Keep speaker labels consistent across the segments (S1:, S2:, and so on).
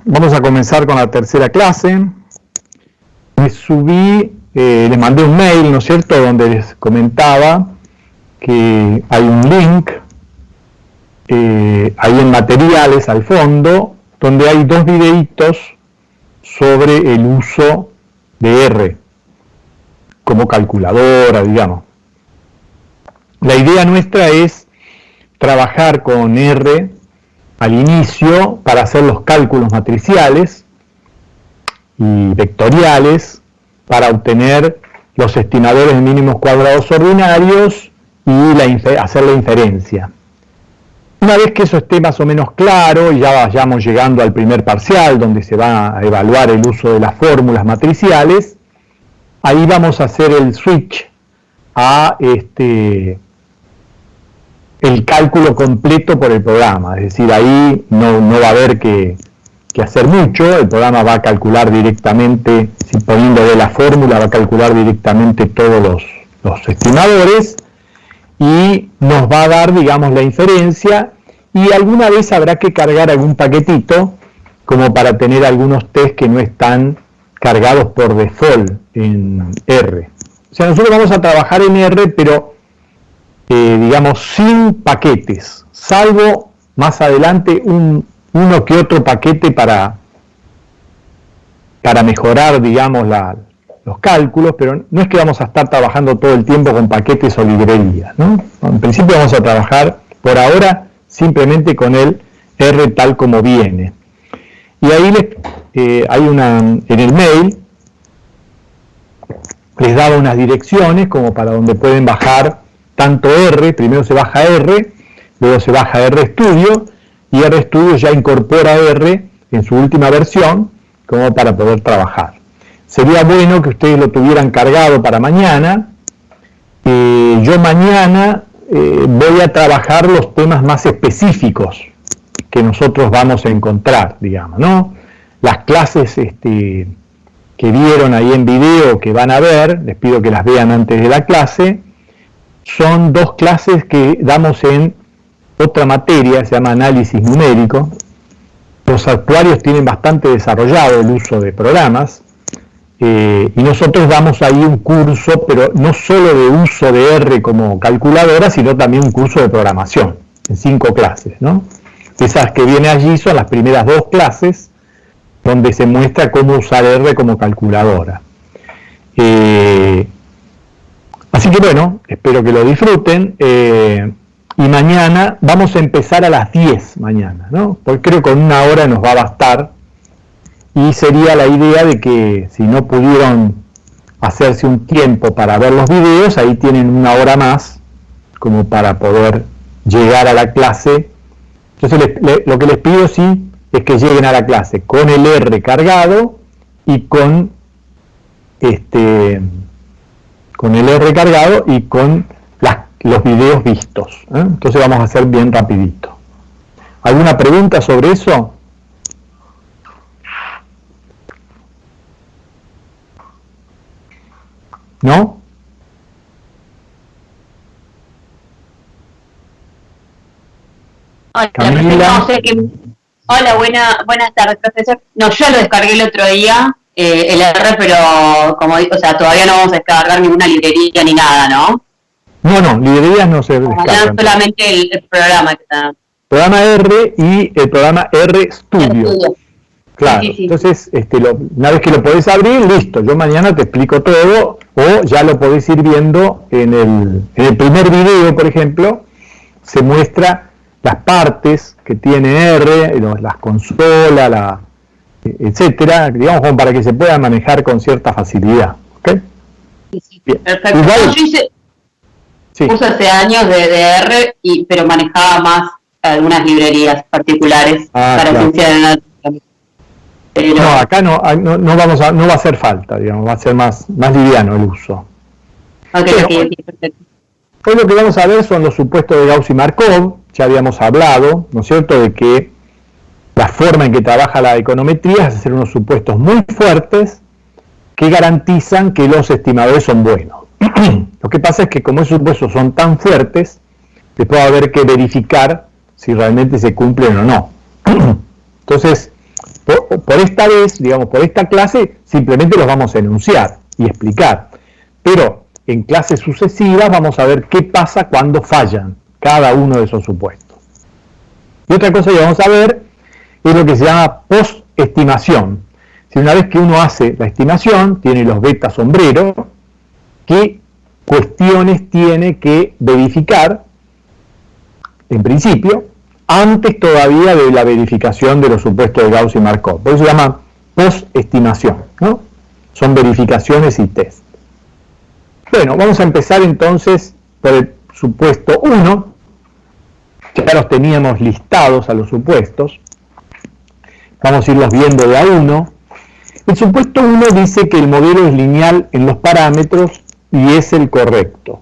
S1: Vamos a comenzar con la tercera clase. Les mandé un mail, ¿no es cierto?, donde les comentaba que hay un link ahí en materiales al fondo, donde hay 2 videitos sobre el uso de R como calculadora, digamos. La idea nuestra es trabajar con R al inicio para hacer los cálculos matriciales y vectoriales para obtener los estimadores de mínimos cuadrados ordinarios y hacer la inferencia. Una vez que eso esté más o menos claro y ya vayamos llegando al primer parcial donde se va a evaluar el uso de las fórmulas matriciales, ahí vamos a hacer el switch a el cálculo completo por el programa, es decir, ahí no va a haber que hacer mucho, el programa va a calcular directamente, si poniéndole la fórmula, va a calcular directamente todos los estimadores y nos va a dar, digamos, la inferencia, y alguna vez habrá que cargar algún paquetito como para tener algunos test que no están cargados por default en R. O sea, nosotros vamos a trabajar en R, pero digamos, sin paquetes, salvo más adelante uno que otro paquete para mejorar, digamos, los cálculos, pero no es que vamos a estar trabajando todo el tiempo con paquetes o librerías, ¿no? En principio vamos a trabajar, por ahora, simplemente con el R tal como viene. Y ahí en el mail, les daba unas direcciones como para donde pueden bajar tanto R, primero se baja R, luego se baja RStudio, y RStudio ya incorpora R en su última versión como para poder trabajar. Sería bueno que ustedes lo tuvieran cargado para mañana. Yo mañana voy a trabajar los temas más específicos que nosotros vamos a encontrar, digamos, ¿no? Las clases que vieron ahí en video, que van a ver, les pido que las vean antes de la clase, son 2 clases que damos en otra materia, se llama análisis numérico. Los actuarios tienen bastante desarrollado el uso de programas, y nosotros damos ahí un curso, pero no solo de uso de R como calculadora, sino también un curso de programación, en 5 clases, ¿no? Esas que viene allí son las primeras 2 clases, donde se muestra cómo usar R como calculadora. Así que bueno, espero que lo disfruten, y mañana vamos a empezar a las 10 mañana, ¿no? Porque creo que con 1 hora nos va a bastar, y sería la idea de que si no pudieron hacerse un tiempo para ver los videos, ahí tienen 1 hora más, como para poder llegar a la clase. Entonces lo que les pido sí es que lleguen a la clase con el R cargado y con el R cargado y con los videos vistos, ¿eh? Entonces vamos a hacer bien rapidito. ¿Alguna pregunta sobre eso? ¿No?
S2: Hola,
S1: Camila.
S2: no sé qué... Hola, buenas tardes, profesor. No, yo lo descargué el otro día, el R, pero como digo, o sea, todavía no vamos a descargar ninguna librería ni nada, ¿no?
S1: No, librerías no se descargan.
S2: Solamente el programa que está.
S1: Programa R y el programa RStudio. Claro,
S2: Sí.
S1: entonces una vez que lo podés abrir, listo, yo mañana te explico todo, o ya lo podés ir viendo en el primer video, por ejemplo, se muestra las partes que tiene R, las consolas, etcétera, digamos, como para que se pueda manejar con cierta facilidad, ¿ok?
S2: Sí.
S1: Bien.
S2: Perfecto.
S1: Igual,
S2: Yo hice
S1: sí.
S2: curso hace años de R, pero manejaba más algunas librerías particulares para
S1: Claro.
S2: ciencia de la pero...
S1: No, acá no va a hacer falta, digamos, va a ser más liviano el uso.
S2: Okay,
S1: Pero,
S2: perfecto.
S1: hoy lo que vamos a ver son los supuestos de Gauss y Markov. Ya habíamos hablado, ¿no es cierto?, de que la forma en que trabaja la econometría es hacer unos supuestos muy fuertes que garantizan que los estimadores son buenos. Lo que pasa es que como esos supuestos son tan fuertes, después va a haber que verificar si realmente se cumplen o no. Entonces, por esta vez, digamos, por esta clase, simplemente los vamos a enunciar y explicar. Pero en clases sucesivas vamos a ver qué pasa cuando fallan cada uno de esos supuestos. Y otra cosa que vamos a ver es lo que se llama post-estimación. Si una vez que uno hace la estimación, tiene los beta sombreros, ¿qué cuestiones tiene que verificar, en principio, antes todavía de la verificación de los supuestos de Gauss y Markov? Por eso se llama post-estimación, ¿no? Son verificaciones y test. Bueno, vamos a empezar entonces por el supuesto 1. Ya los teníamos listados a los supuestos. Vamos a irlos viendo de a uno. El supuesto 1 dice que el modelo es lineal en los parámetros y es el correcto.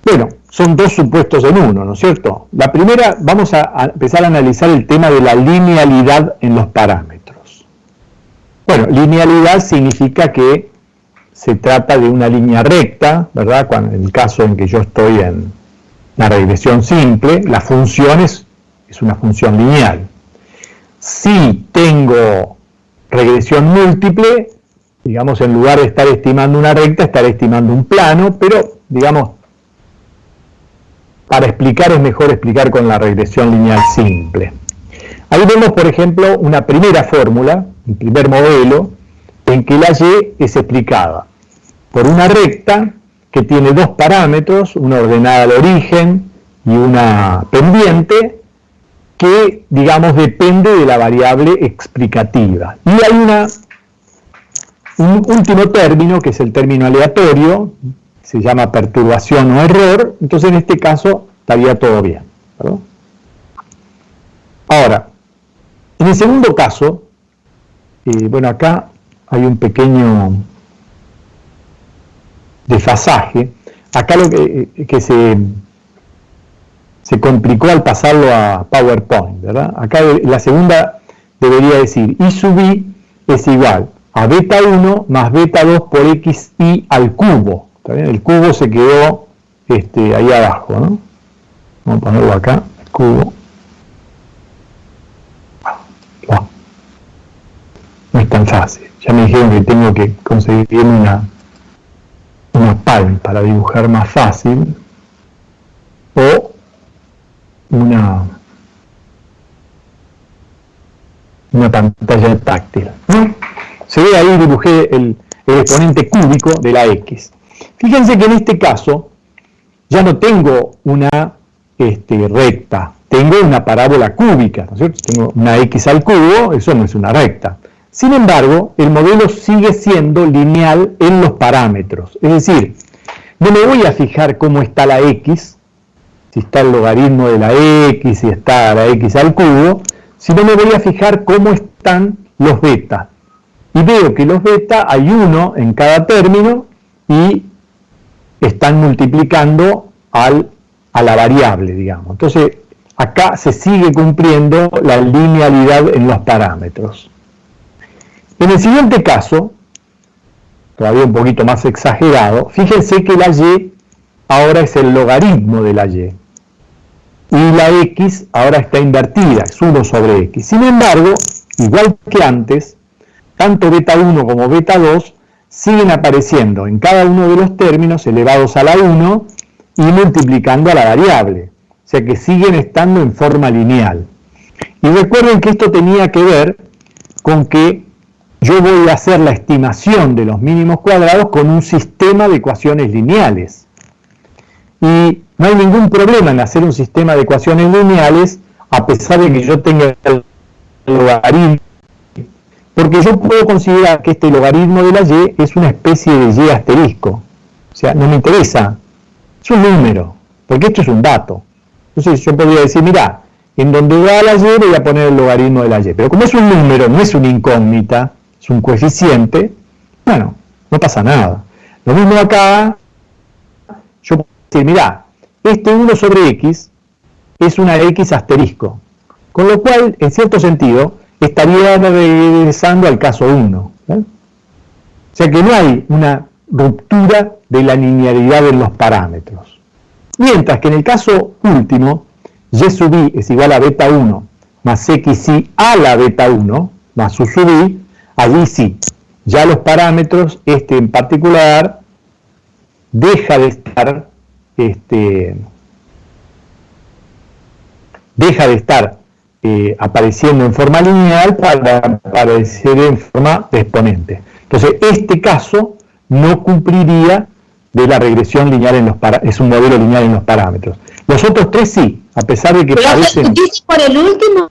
S1: Bueno, son dos supuestos en uno, ¿no es cierto? La primera, vamos a empezar a analizar el tema de la linealidad en los parámetros. Bueno, linealidad significa que se trata de una línea recta, ¿verdad? Cuando, en el caso en que yo estoy en la regresión simple, la función es una función lineal. Si tengo regresión múltiple, digamos, en lugar de estar estimando una recta, estaré estimando un plano, pero, digamos, para explicar es mejor explicar con la regresión lineal simple. Ahí vemos, por ejemplo, una primera fórmula, un primer modelo, en que la Y es explicada por una recta que tiene dos parámetros, una ordenada al origen y una pendiente, que, digamos, depende de la variable explicativa. Y hay un último término, que es el término aleatorio, se llama perturbación o error, entonces en este caso estaría todo bien, ¿verdad? Ahora, en el segundo caso, bueno, acá hay un pequeño desfasaje. Acá lo que se complicó al pasarlo a PowerPoint, ¿verdad? Acá la segunda debería decir I sub I es igual a beta 1 más beta 2 por xi al cubo. ¿Está bien? El cubo se quedó ahí abajo, ¿no? Vamos a ponerlo acá, el cubo. Wow. No es tan fácil. Ya me dijeron que tengo que conseguir una palm para dibujar más fácil, o una pantalla táctil, ¿no? Se ve ahí, dibujé el exponente cúbico de la x. Fíjense que en este caso ya no tengo una recta, tengo una parábola cúbica, ¿no es cierto? Tengo una x al cubo, eso no es una recta. Sin embargo, el modelo sigue siendo lineal en los parámetros, es decir, no me voy a fijar cómo está la x, si está el logaritmo de la x, si está la x al cubo, sino me voy a fijar cómo están los beta. Y veo que los beta hay uno en cada término y están multiplicando a la variable, digamos. Entonces, acá se sigue cumpliendo la linealidad en los parámetros. En el siguiente caso, todavía un poquito más exagerado, fíjense que la y ahora es el logaritmo de la y. Y la x ahora está invertida, es 1 sobre x. Sin embargo, igual que antes, tanto beta 1 como beta 2 siguen apareciendo en cada uno de los términos elevados a la 1 y multiplicando a la variable. O sea que siguen estando en forma lineal. Y recuerden que esto tenía que ver con que yo voy a hacer la estimación de los mínimos cuadrados con un sistema de ecuaciones lineales. Y no hay ningún problema en hacer un sistema de ecuaciones lineales a pesar de que yo tenga el logaritmo, porque yo puedo considerar que este logaritmo de la y es una especie de y asterisco. O sea, no me interesa, es un número, porque esto es un dato. Entonces yo podría decir, mira, en donde va la y voy a poner el logaritmo de la y. Pero como es un número, no es una incógnita, es un coeficiente, bueno, no pasa nada. Lo mismo acá, yo puedo decir, mira, este 1 sobre x es una x asterisco, con lo cual, en cierto sentido, estaría regresando al caso 1. ¿Eh? O sea que no hay una ruptura de la linealidad en los parámetros. Mientras que en el caso último, y sub i es igual a beta 1 más xi a la beta 1 más u sub i, allí sí, ya los parámetros, este en particular, deja de estar apareciendo en forma lineal para aparecer en forma de exponente. Entonces, este caso no cumpliría de la regresión lineal es un modelo lineal en los parámetros. Los otros tres sí, a pesar de que parecen...
S3: ¿Dice por el último?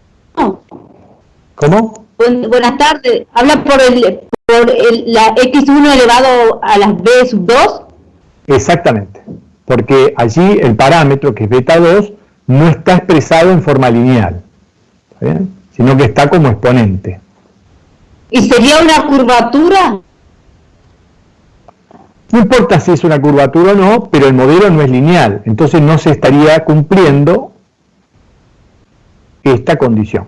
S1: ¿Cómo?
S3: Buenas tardes. ¿Habla por la x1 elevado a las b sub 2?
S1: Exactamente, porque allí el parámetro, que es beta 2, no está expresado en forma lineal, ¿está bien? Sino que está como exponente.
S3: ¿Y sería una curvatura?
S1: No importa si es una curvatura o no, pero el modelo no es lineal, entonces no se estaría cumpliendo esta condición.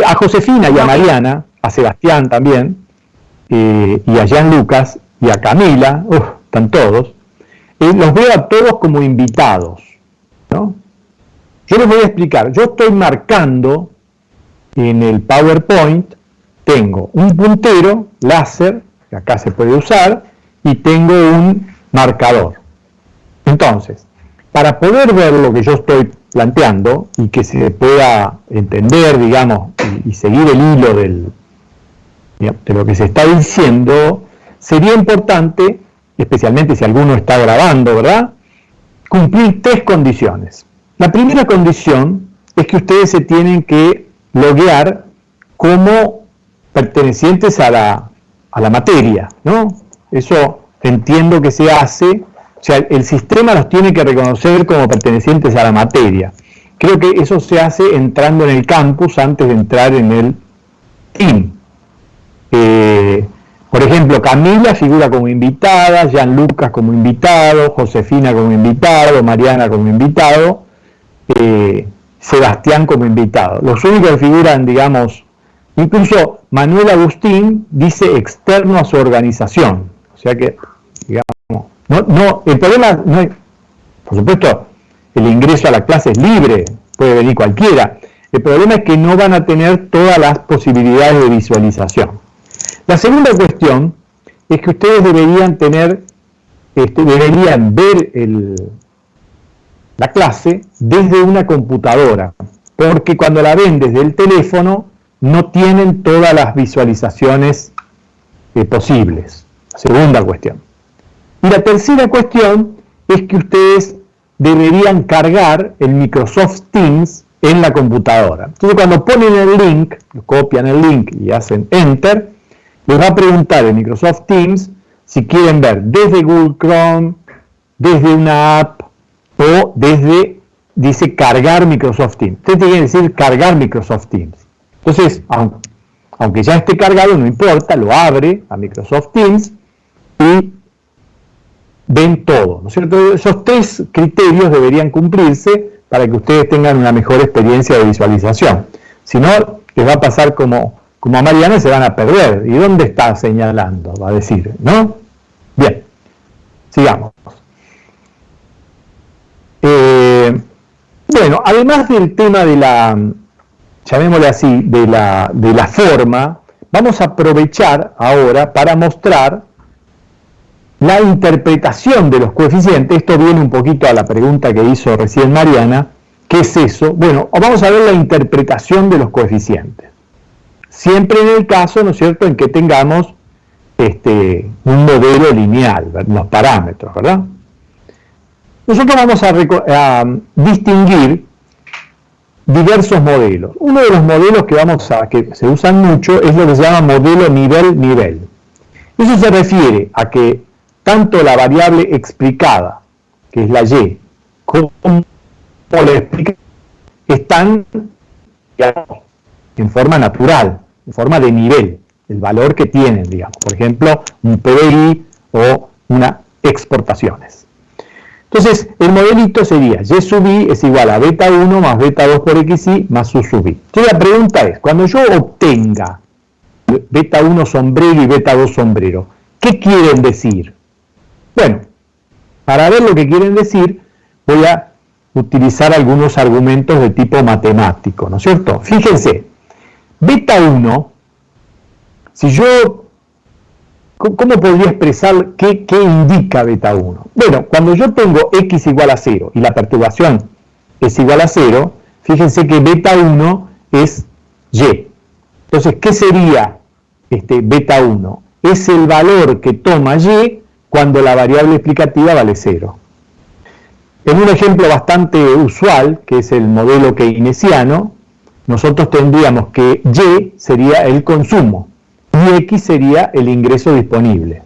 S1: A Josefina y a Mariana, a Sebastián también, y a Jean Lucas y a Camila, están todos, los veo a todos como invitados, ¿no? Yo les voy a explicar, yo estoy marcando en el PowerPoint, tengo un puntero láser, que acá se puede usar, y tengo un marcador. Entonces, para poder ver lo que yo estoy planteando y que se pueda entender, digamos, y seguir el hilo de lo que se está diciendo, sería importante, especialmente si alguno está grabando, ¿verdad?, cumplir tres condiciones. La primera condición es que ustedes se tienen que loguear como pertenecientes a la materia, ¿no? Eso entiendo que se hace, o sea, el sistema los tiene que reconocer como pertenecientes a la materia. Creo que eso se hace entrando en el campus antes de entrar en el team. Por ejemplo, Camila figura como invitada, Jean Lucas como invitado, Josefina como invitado, Mariana como invitado, Sebastián como invitado. Los únicos que figuran, digamos, incluso Manuel Agustín dice externo a su organización. O sea que, digamos, el problema no es, por supuesto, el ingreso a la clase es libre, puede venir cualquiera. El problema es que no van a tener todas las posibilidades de visualización. La segunda cuestión es que ustedes deberían ver la clase desde una computadora, porque cuando la ven desde el teléfono no tienen todas las visualizaciones posibles. Segunda cuestión. Y la tercera cuestión es que ustedes deberían cargar el Microsoft Teams en la computadora. Entonces, cuando ponen el link, copian el link y hacen Enter, les va a preguntar en Microsoft Teams si quieren ver desde Google Chrome, desde una app o dice cargar Microsoft Teams. Ustedes tienen que decir cargar Microsoft Teams. Entonces, aunque ya esté cargado, no importa, lo abre a Microsoft Teams y ven todo, ¿no es cierto? Esos tres criterios deberían cumplirse para que ustedes tengan una mejor experiencia de visualización. Si no, les va a pasar como a Mariana, se van a perder. ¿Y dónde está señalando? Va a decir, ¿no? Bien, sigamos. Bueno, además del tema de la, llamémosle así, de la forma, vamos a aprovechar ahora para mostrar la interpretación de los coeficientes. Esto viene un poquito a la pregunta que hizo recién Mariana. ¿Qué es eso? Bueno, vamos a ver la interpretación de los coeficientes. Siempre en el caso, ¿no es cierto?, en que tengamos un modelo lineal, los parámetros, ¿verdad? Nosotros vamos a distinguir diversos modelos. Uno de los modelos que se usan mucho es lo que se llama modelo nivel-nivel. Eso se refiere a que tanto la variable explicada, que es la y, como la explicación, están, digamos, en forma natural, en forma de nivel, el valor que tienen, digamos, por ejemplo, un PDI o unas exportaciones. Entonces, el modelito sería y sub i es igual a beta 1 más beta 2 por xi más u sub i. Entonces la pregunta es, cuando yo obtenga beta 1 sombrero y beta 2 sombrero, ¿qué quieren decir? Bueno, para ver lo que quieren decir, voy a utilizar algunos argumentos de tipo matemático, ¿no es cierto? Fíjense, beta 1, si yo, ¿cómo podría expresar qué indica beta 1? Bueno, cuando yo tengo x igual a 0 y la perturbación es igual a 0, fíjense que beta 1 es y. Entonces, ¿qué sería beta 1? Es el valor que toma y cuando la variable explicativa vale 0. En un ejemplo bastante usual, que es el modelo keynesiano, nosotros tendríamos que Y sería el consumo y X sería el ingreso disponible.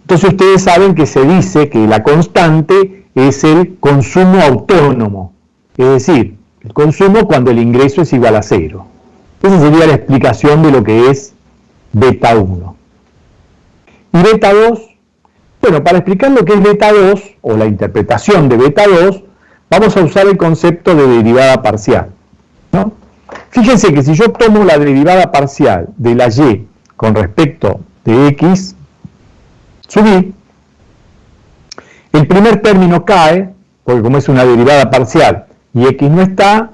S1: Entonces ustedes saben que se dice que la constante es el consumo autónomo, es decir, el consumo cuando el ingreso es igual a 0. Esa sería la explicación de lo que es beta 1. ¿Y beta 2? Bueno, para explicar lo que es beta 2, o la interpretación de beta 2, vamos a usar el concepto de derivada parcial, ¿no? Fíjense que si yo tomo la derivada parcial de la y con respecto de x sub i, el primer término cae, porque como es una derivada parcial y x no está,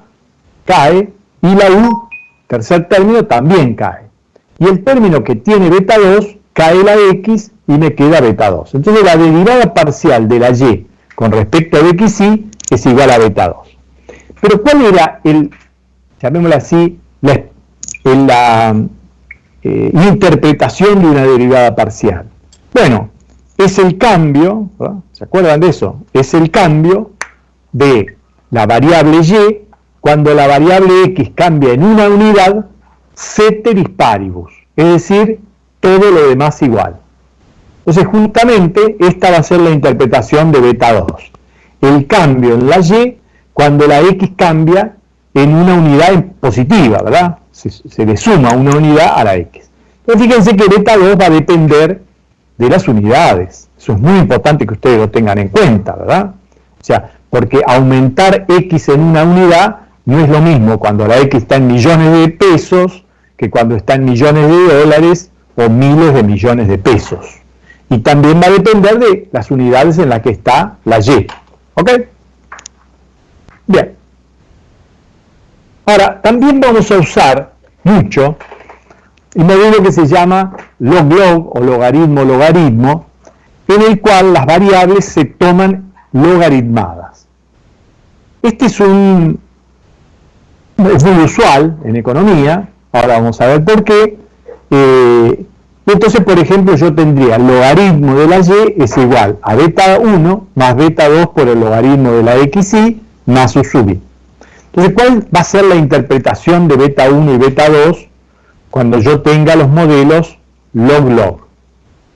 S1: cae, y la u, tercer término, también cae. Y el término que tiene beta 2, cae la x y me queda beta 2. Entonces la derivada parcial de la y con respecto a xy es igual a beta 2. Pero ¿cuál era llamémoslo así, la interpretación de una derivada parcial? Bueno, es el cambio, ¿verdad? ¿Se acuerdan de eso? Es el cambio de la variable y cuando la variable x cambia en una unidad ceteris paribus, es decir, todo lo demás igual. Entonces justamente esta va a ser la interpretación de beta 2. El cambio en la y cuando la x cambia en una unidad positiva, ¿verdad? Se le suma una unidad a la x. Entonces fíjense que beta 2 va a depender de las unidades. Eso es muy importante que ustedes lo tengan en cuenta, ¿verdad? O sea, porque aumentar x en una unidad no es lo mismo cuando la x está en millones de pesos que cuando está en millones de dólares o miles de millones de pesos. Y también va a depender de las unidades en las que está la y. ¿Ok? Bien. Ahora, también vamos a usar mucho un modelo que se llama log-log o logaritmo-logaritmo, en el cual las variables se toman logaritmadas. Este es muy usual en economía, ahora vamos a ver por qué. Entonces, por ejemplo, yo tendría el logaritmo de la y es igual a beta 1 más beta 2 por el logaritmo de la xy más u sub i. Entonces, ¿cuál va a ser la interpretación de beta 1 y beta 2 cuando yo tenga los modelos log-log?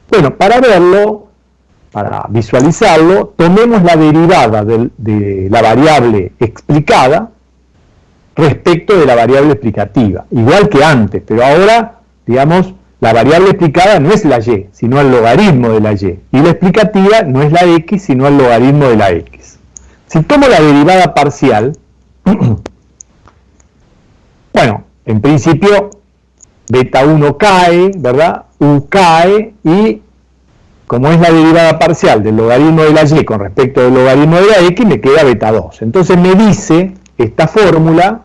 S1: Bueno, para verlo, para visualizarlo, tomemos la derivada de la variable explicada respecto de la variable explicativa, igual que antes, pero ahora, digamos, la variable explicada no es la y, sino el logaritmo de la y la explicativa no es la x, sino el logaritmo de la x. Si tomo la derivada parcial, bueno, en principio, beta 1 cae, ¿verdad? U cae y, como es la derivada parcial del logaritmo de la y con respecto del logaritmo de la x, me queda beta 2. Entonces me dice esta fórmula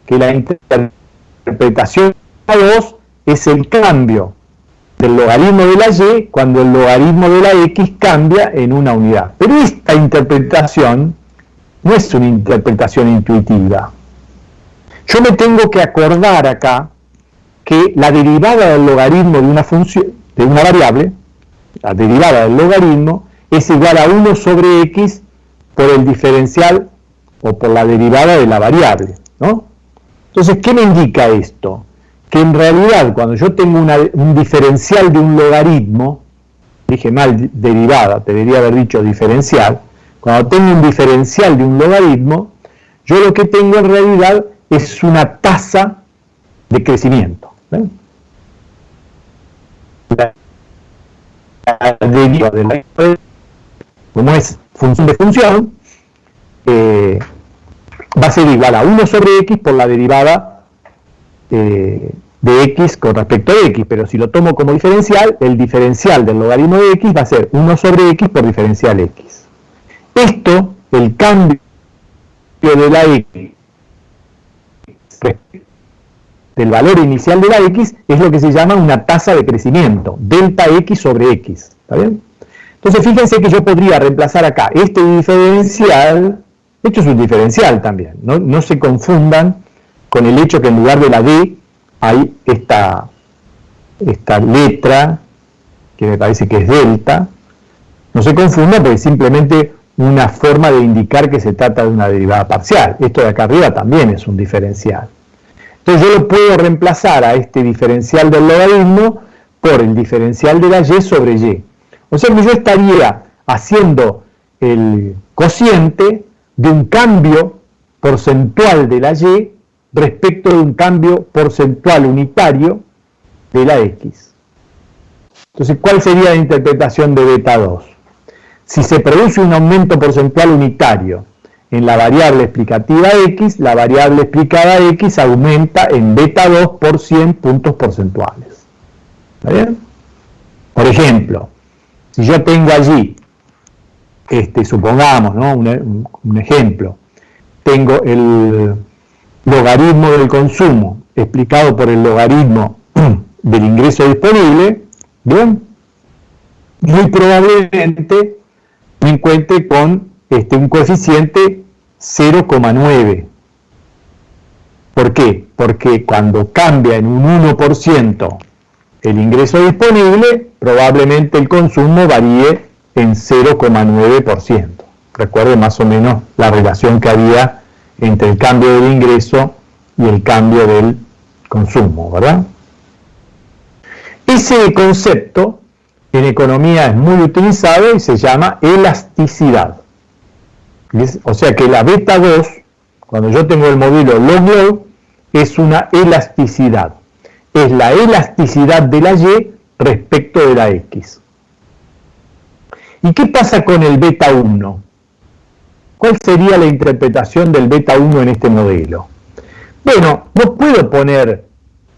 S1: que la interpretación de beta 2 es el cambio del logaritmo de la y cuando el logaritmo de la x cambia en una unidad. Pero esta interpretación no es una interpretación intuitiva. Yo me tengo que acordar acá que la derivada del logaritmo de una función, de una variable, la derivada del logaritmo es igual a 1 sobre x por el diferencial o por la derivada de la variable, ¿no? Entonces, ¿qué me indica esto? Que en realidad cuando yo tengo un diferencial de un logaritmo, dije mal derivada, debería haber dicho diferencial, cuando tengo un diferencial de un logaritmo, yo lo que tengo en realidad es una tasa de crecimiento. ¿Eh? La derivada de la, como es función de función, va a ser igual a 1 sobre x por la derivada de x con respecto a x, pero si lo tomo como diferencial, el diferencial del logaritmo de x va a ser 1 sobre x por diferencial x. Esto, el cambio de la X del valor inicial de la X es lo que se llama una tasa de crecimiento, delta X sobre X, ¿está bien? Entonces fíjense que yo podría reemplazar acá este diferencial, de hecho es un diferencial también, no se confundan con el hecho que en lugar de la D hay esta letra, que me parece que es delta, no se confundan porque es simplemente una forma de indicar que se trata de una derivada parcial. Esto de acá arriba también es un diferencial. Entonces yo lo puedo reemplazar a este diferencial del logaritmo por el diferencial de la y sobre y. O sea que yo estaría haciendo el cociente de un cambio porcentual de la y respecto de un cambio porcentual unitario de la x. Entonces, ¿cuál sería la interpretación de beta 2? Si se produce un aumento porcentual unitario en la variable explicativa x, la variable explicada x aumenta en beta 2 por 100 puntos porcentuales. ¿Está bien? Por ejemplo, si yo tengo allí, supongamos, ¿no? un ejemplo, tengo el logaritmo del consumo explicado por el logaritmo del ingreso disponible, ¿bien? Muy probablemente me encuentre con un coeficiente 0,9. ¿Por qué? Porque cuando cambia en un 1% el ingreso disponible, probablemente el consumo varíe en 0,9%. Recuerden más o menos la relación que había entre el cambio del ingreso y el cambio del consumo, ¿verdad? Ese concepto en economía es muy utilizado y se llama elasticidad. O sea que la beta 2, cuando yo tengo el modelo log-log, es una elasticidad. Es la elasticidad de la y respecto de la x. ¿Y qué pasa con el beta 1? ¿Cuál sería la interpretación del beta 1 en este modelo? Bueno, no puedo poner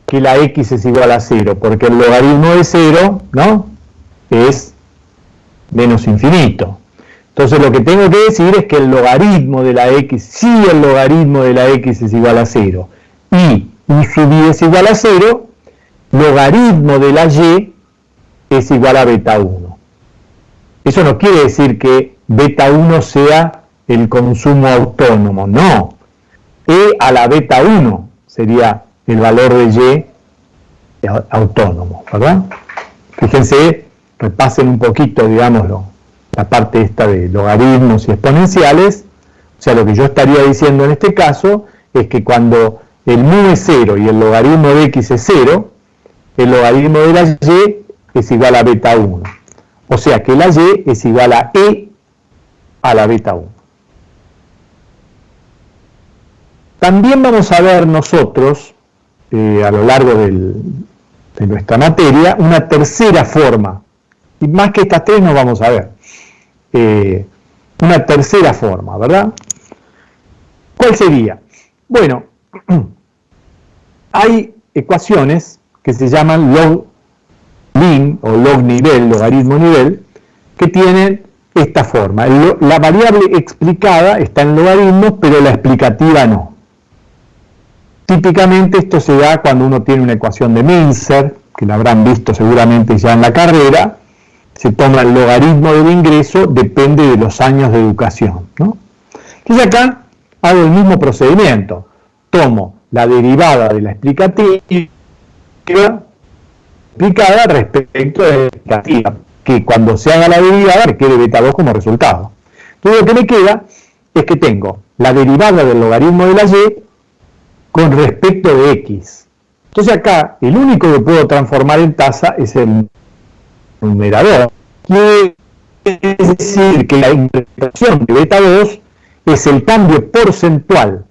S1: que la x es igual a 0, porque el logaritmo de 0, ¿no?, es menos infinito. Entonces lo que tengo que decir es que el logaritmo de la x, si el logaritmo de la x es igual a 0 y u sub i es igual a 0, logaritmo de la y es igual a beta 1. Eso no quiere decir que beta 1 sea el consumo autónomo, no. E a la beta 1 sería el valor de y autónomo, ¿verdad? Fíjense, repasen un poquito, digámoslo, la parte esta de logaritmos y exponenciales. O sea, lo que yo estaría diciendo en este caso es que cuando el mu es 0 y el logaritmo de x es 0, el logaritmo de la y es igual a beta 1. O sea que la y es igual a e a la beta 1. También vamos a ver nosotros, a lo largo de nuestra materia, una tercera forma. Y más que estas tres no vamos a ver. Una tercera forma, ¿verdad? ¿Cuál sería? Bueno, hay ecuaciones que se llaman log-lin o log-nivel, logaritmo nivel, que tienen esta forma. La variable explicada está en logaritmos, pero la explicativa no. Típicamente esto se da cuando uno tiene una ecuación de Mainzer, que la habrán visto seguramente ya en la carrera. Se toma el logaritmo del ingreso, depende de los años de educación, ¿no? Entonces acá hago el mismo procedimiento. Tomo la derivada de la explicativa explicada respecto de la explicativa, que cuando se haga la derivada me quede beta 2 como resultado. Entonces lo que me queda es que tengo la derivada del logaritmo de la y con respecto de x. Entonces acá el único que puedo transformar en tasa es el numerador. Quiere decir que la interpretación de beta 2 es el cambio porcentual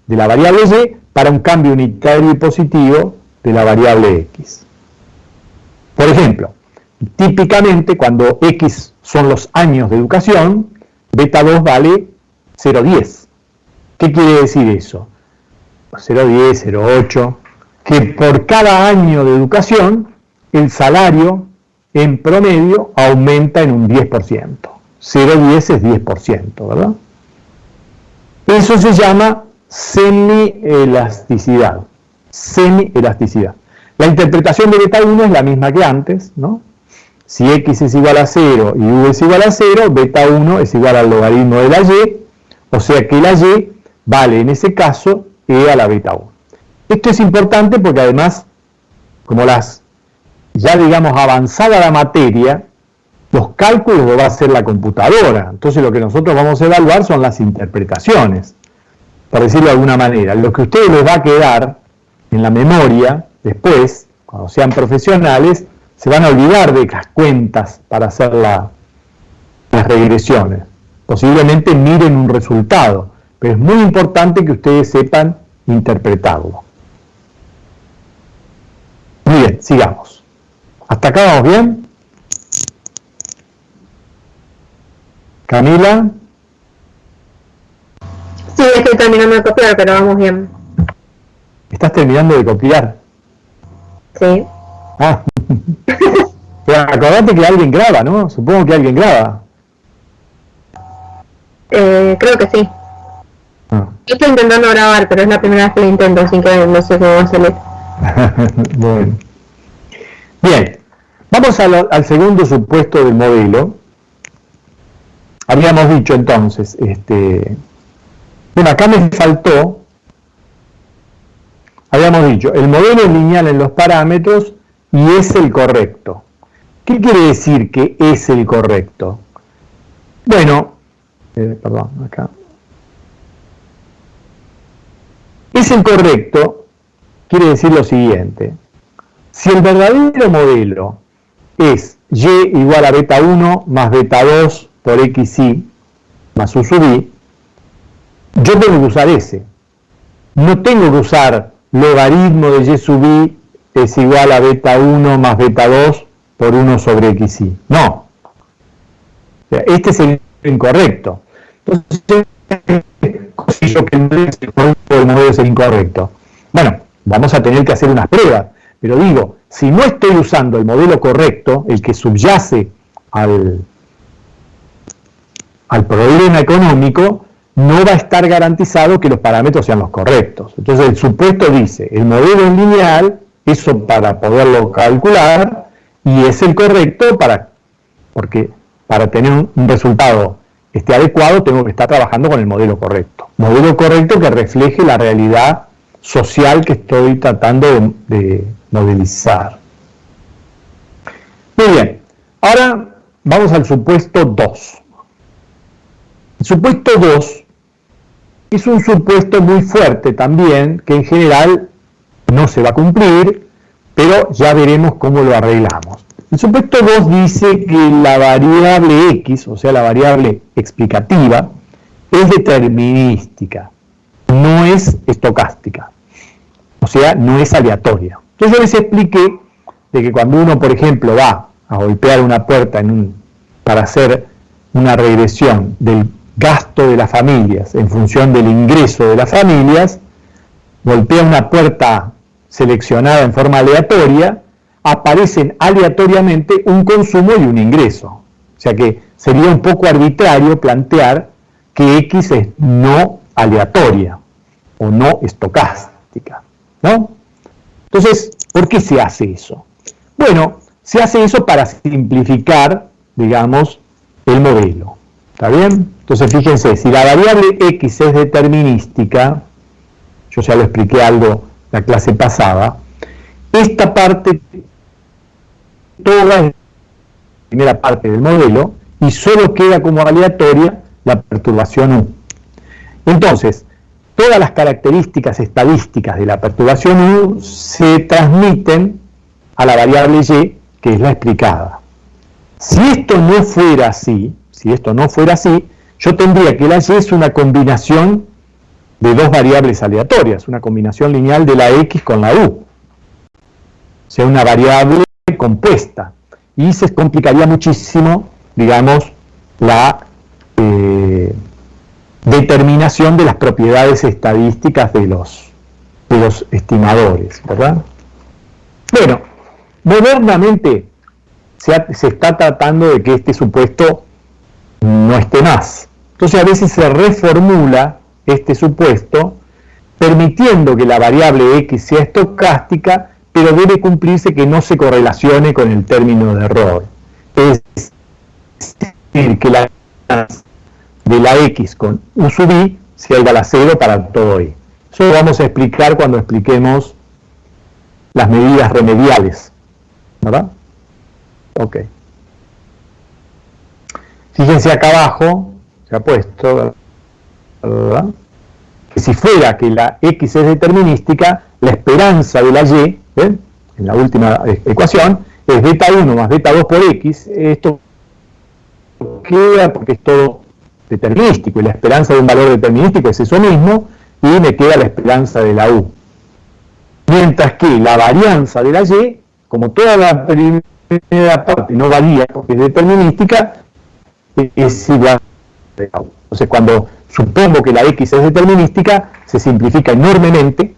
S1: de la variable y para un cambio unitario y positivo de la variable x. Por ejemplo, típicamente cuando x son los años de educación, beta 2 vale 0,10. ¿Qué quiere decir eso? 0,10, 0,8, que por cada año de educación el salario en promedio aumenta en un 10%. 0,10 es 10%, ¿verdad? Eso se llama semielasticidad. Semielasticidad. La interpretación de beta 1 es la misma que antes, ¿no? Si x es igual a 0 y v es igual a 0, beta 1 es igual al logaritmo de la y, o sea que la y vale en ese caso e a la beta 1. Esto es importante porque además, como ya digamos avanzada la materia, los cálculos lo va a hacer la computadora. Entonces lo que nosotros vamos a evaluar son las interpretaciones, por decirlo de alguna manera. Lo que a ustedes les va a quedar en la memoria después, cuando sean profesionales, se van a olvidar de las cuentas para hacer las regresiones. Posiblemente miren un resultado, pero es muy importante que ustedes sepan interpretarlo. Muy bien, sigamos. ¿Hasta acá vamos bien? ¿Camila?
S4: Sí, estoy terminando de copiar, pero vamos bien.
S1: ¿Estás terminando de copiar?
S4: Sí.
S1: Ah. Pero acordate que alguien graba, ¿no? Supongo que alguien graba.
S4: Creo que sí.
S1: Ah.
S4: Yo estoy intentando grabar, pero es la primera vez que lo intento, así que no sé cómo va a salir.
S1: Bueno. Bien, vamos al segundo supuesto del modelo. Habíamos dicho entonces, bueno, acá me faltó, habíamos dicho, el modelo es lineal en los parámetros y es el correcto. ¿Qué quiere decir que es el correcto? Bueno, perdón, acá. Es el correcto, quiere decir lo siguiente. Si el verdadero modelo es y igual a beta 1 más beta 2 por xy más u sub i, yo tengo que usar ese. No tengo que usar logaritmo de y sub i es igual a beta 1 más beta 2 por 1 sobre xy. No. O sea, este es el incorrecto. Entonces, si yo que el modelo es el incorrecto. Bueno, vamos a tener que hacer unas pruebas. Pero digo, si no estoy usando el modelo correcto, el que subyace al problema económico, no va a estar garantizado que los parámetros sean los correctos. Entonces el supuesto dice, el modelo es lineal, eso para poderlo calcular, y es el correcto porque para tener un resultado adecuado tengo que estar trabajando con el modelo correcto. Modelo correcto que refleje la realidad social que estoy tratando de modelizar. Muy bien, ahora vamos al supuesto 2. El supuesto 2 es un supuesto muy fuerte también, que en general no se va a cumplir, pero ya veremos cómo lo arreglamos. El supuesto 2 dice que la variable x, o sea la variable explicativa, es determinística, no es estocástica, o sea, no es aleatoria. Entonces yo les expliqué de que cuando uno, por ejemplo, va a golpear una puerta para hacer una regresión del gasto de las familias en función del ingreso de las familias, golpea una puerta seleccionada en forma aleatoria, aparecen aleatoriamente un consumo y un ingreso. O sea que sería un poco arbitrario plantear que X es no aleatoria o no estocástica, ¿no? Entonces, ¿por qué se hace eso? Bueno, se hace eso para simplificar, digamos, el modelo. ¿Está bien? Entonces, fíjense, si la variable X es determinística, yo ya lo expliqué algo la clase pasada, esta parte, toda es la primera parte del modelo, y solo queda como aleatoria la perturbación U. Entonces, todas las características estadísticas de la perturbación U se transmiten a la variable Y, que es la explicada. Si esto no fuera así, yo tendría que la Y es una combinación de dos variables aleatorias, una combinación lineal de la X con la U. O sea, una variable compuesta. Y se complicaría muchísimo, digamos, la determinación de las propiedades estadísticas de los estimadores, ¿verdad? Bueno, modernamente se está tratando de que este supuesto no esté más. Entonces a veces se reformula este supuesto, permitiendo que la variable x sea estocástica, pero debe cumplirse que no se correlacione con el término de error. Es decir, que la de la x con u sub i sea igual a 0 para todo i. Eso lo vamos a explicar cuando expliquemos las medidas remediales, ¿verdad? Ok. Fíjense acá abajo, se ha puesto, ¿verdad?, que si fuera que la x es determinística, la esperanza de la y, ¿ven?, en la última ecuación, es beta 1 más beta 2 por x. Esto queda porque es todo determinístico, y la esperanza de un valor determinístico es eso mismo, y me queda la esperanza de la u. Mientras que la varianza de la y, como toda la primera parte no varía porque es determinística, es igual a la u. Entonces, cuando supongo que la x es determinística, se simplifica enormemente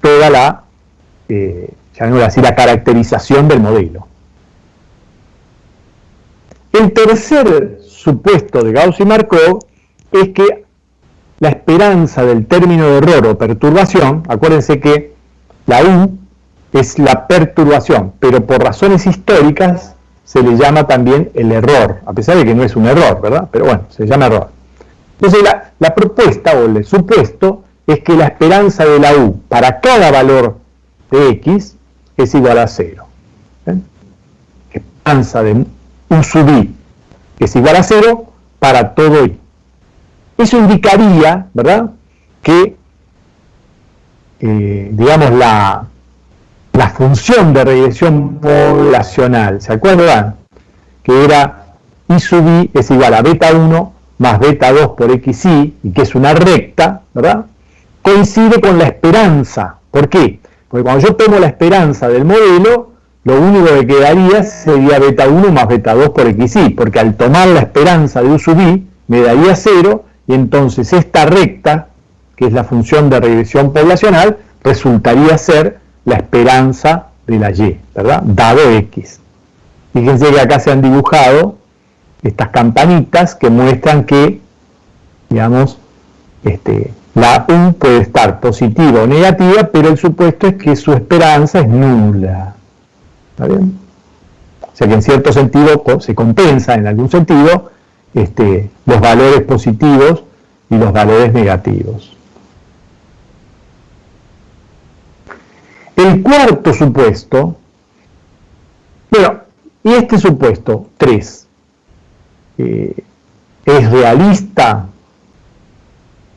S1: toda la, la caracterización del modelo. El tercer supuesto de Gauss y Markov es que la esperanza del término de error o perturbación, acuérdense que la U es la perturbación, pero por razones históricas se le llama también el error, a pesar de que no es un error, ¿verdad? Pero bueno, se llama error. Entonces la propuesta o el supuesto es que la esperanza de la U para cada valor de X es igual a 0. ¿Ven? Esperanza de U sub I es igual a 0 para todo I. Eso indicaría, ¿verdad?, que digamos la función de regresión poblacional, ¿se acuerdan? Que era I sub I es igual a beta 1 más beta 2 por xi, y que es una recta, ¿verdad?, coincide con la esperanza. ¿Por qué? Porque cuando yo tomo la esperanza del modelo, lo único que quedaría sería beta 1 más beta 2 por xi, porque al tomar la esperanza de U sub I me daría 0, y entonces esta recta, que es la función de regresión poblacional, resultaría ser la esperanza de la y, ¿verdad?, dado x. Fíjense que acá se han dibujado estas campanitas que muestran que, digamos, la U puede estar positiva o negativa, pero el supuesto es que su esperanza es nula. ¿Está bien? O sea que en cierto sentido se compensa, en algún sentido, los valores positivos y los valores negativos. El cuarto supuesto, bueno, y este supuesto, 3, ¿es realista?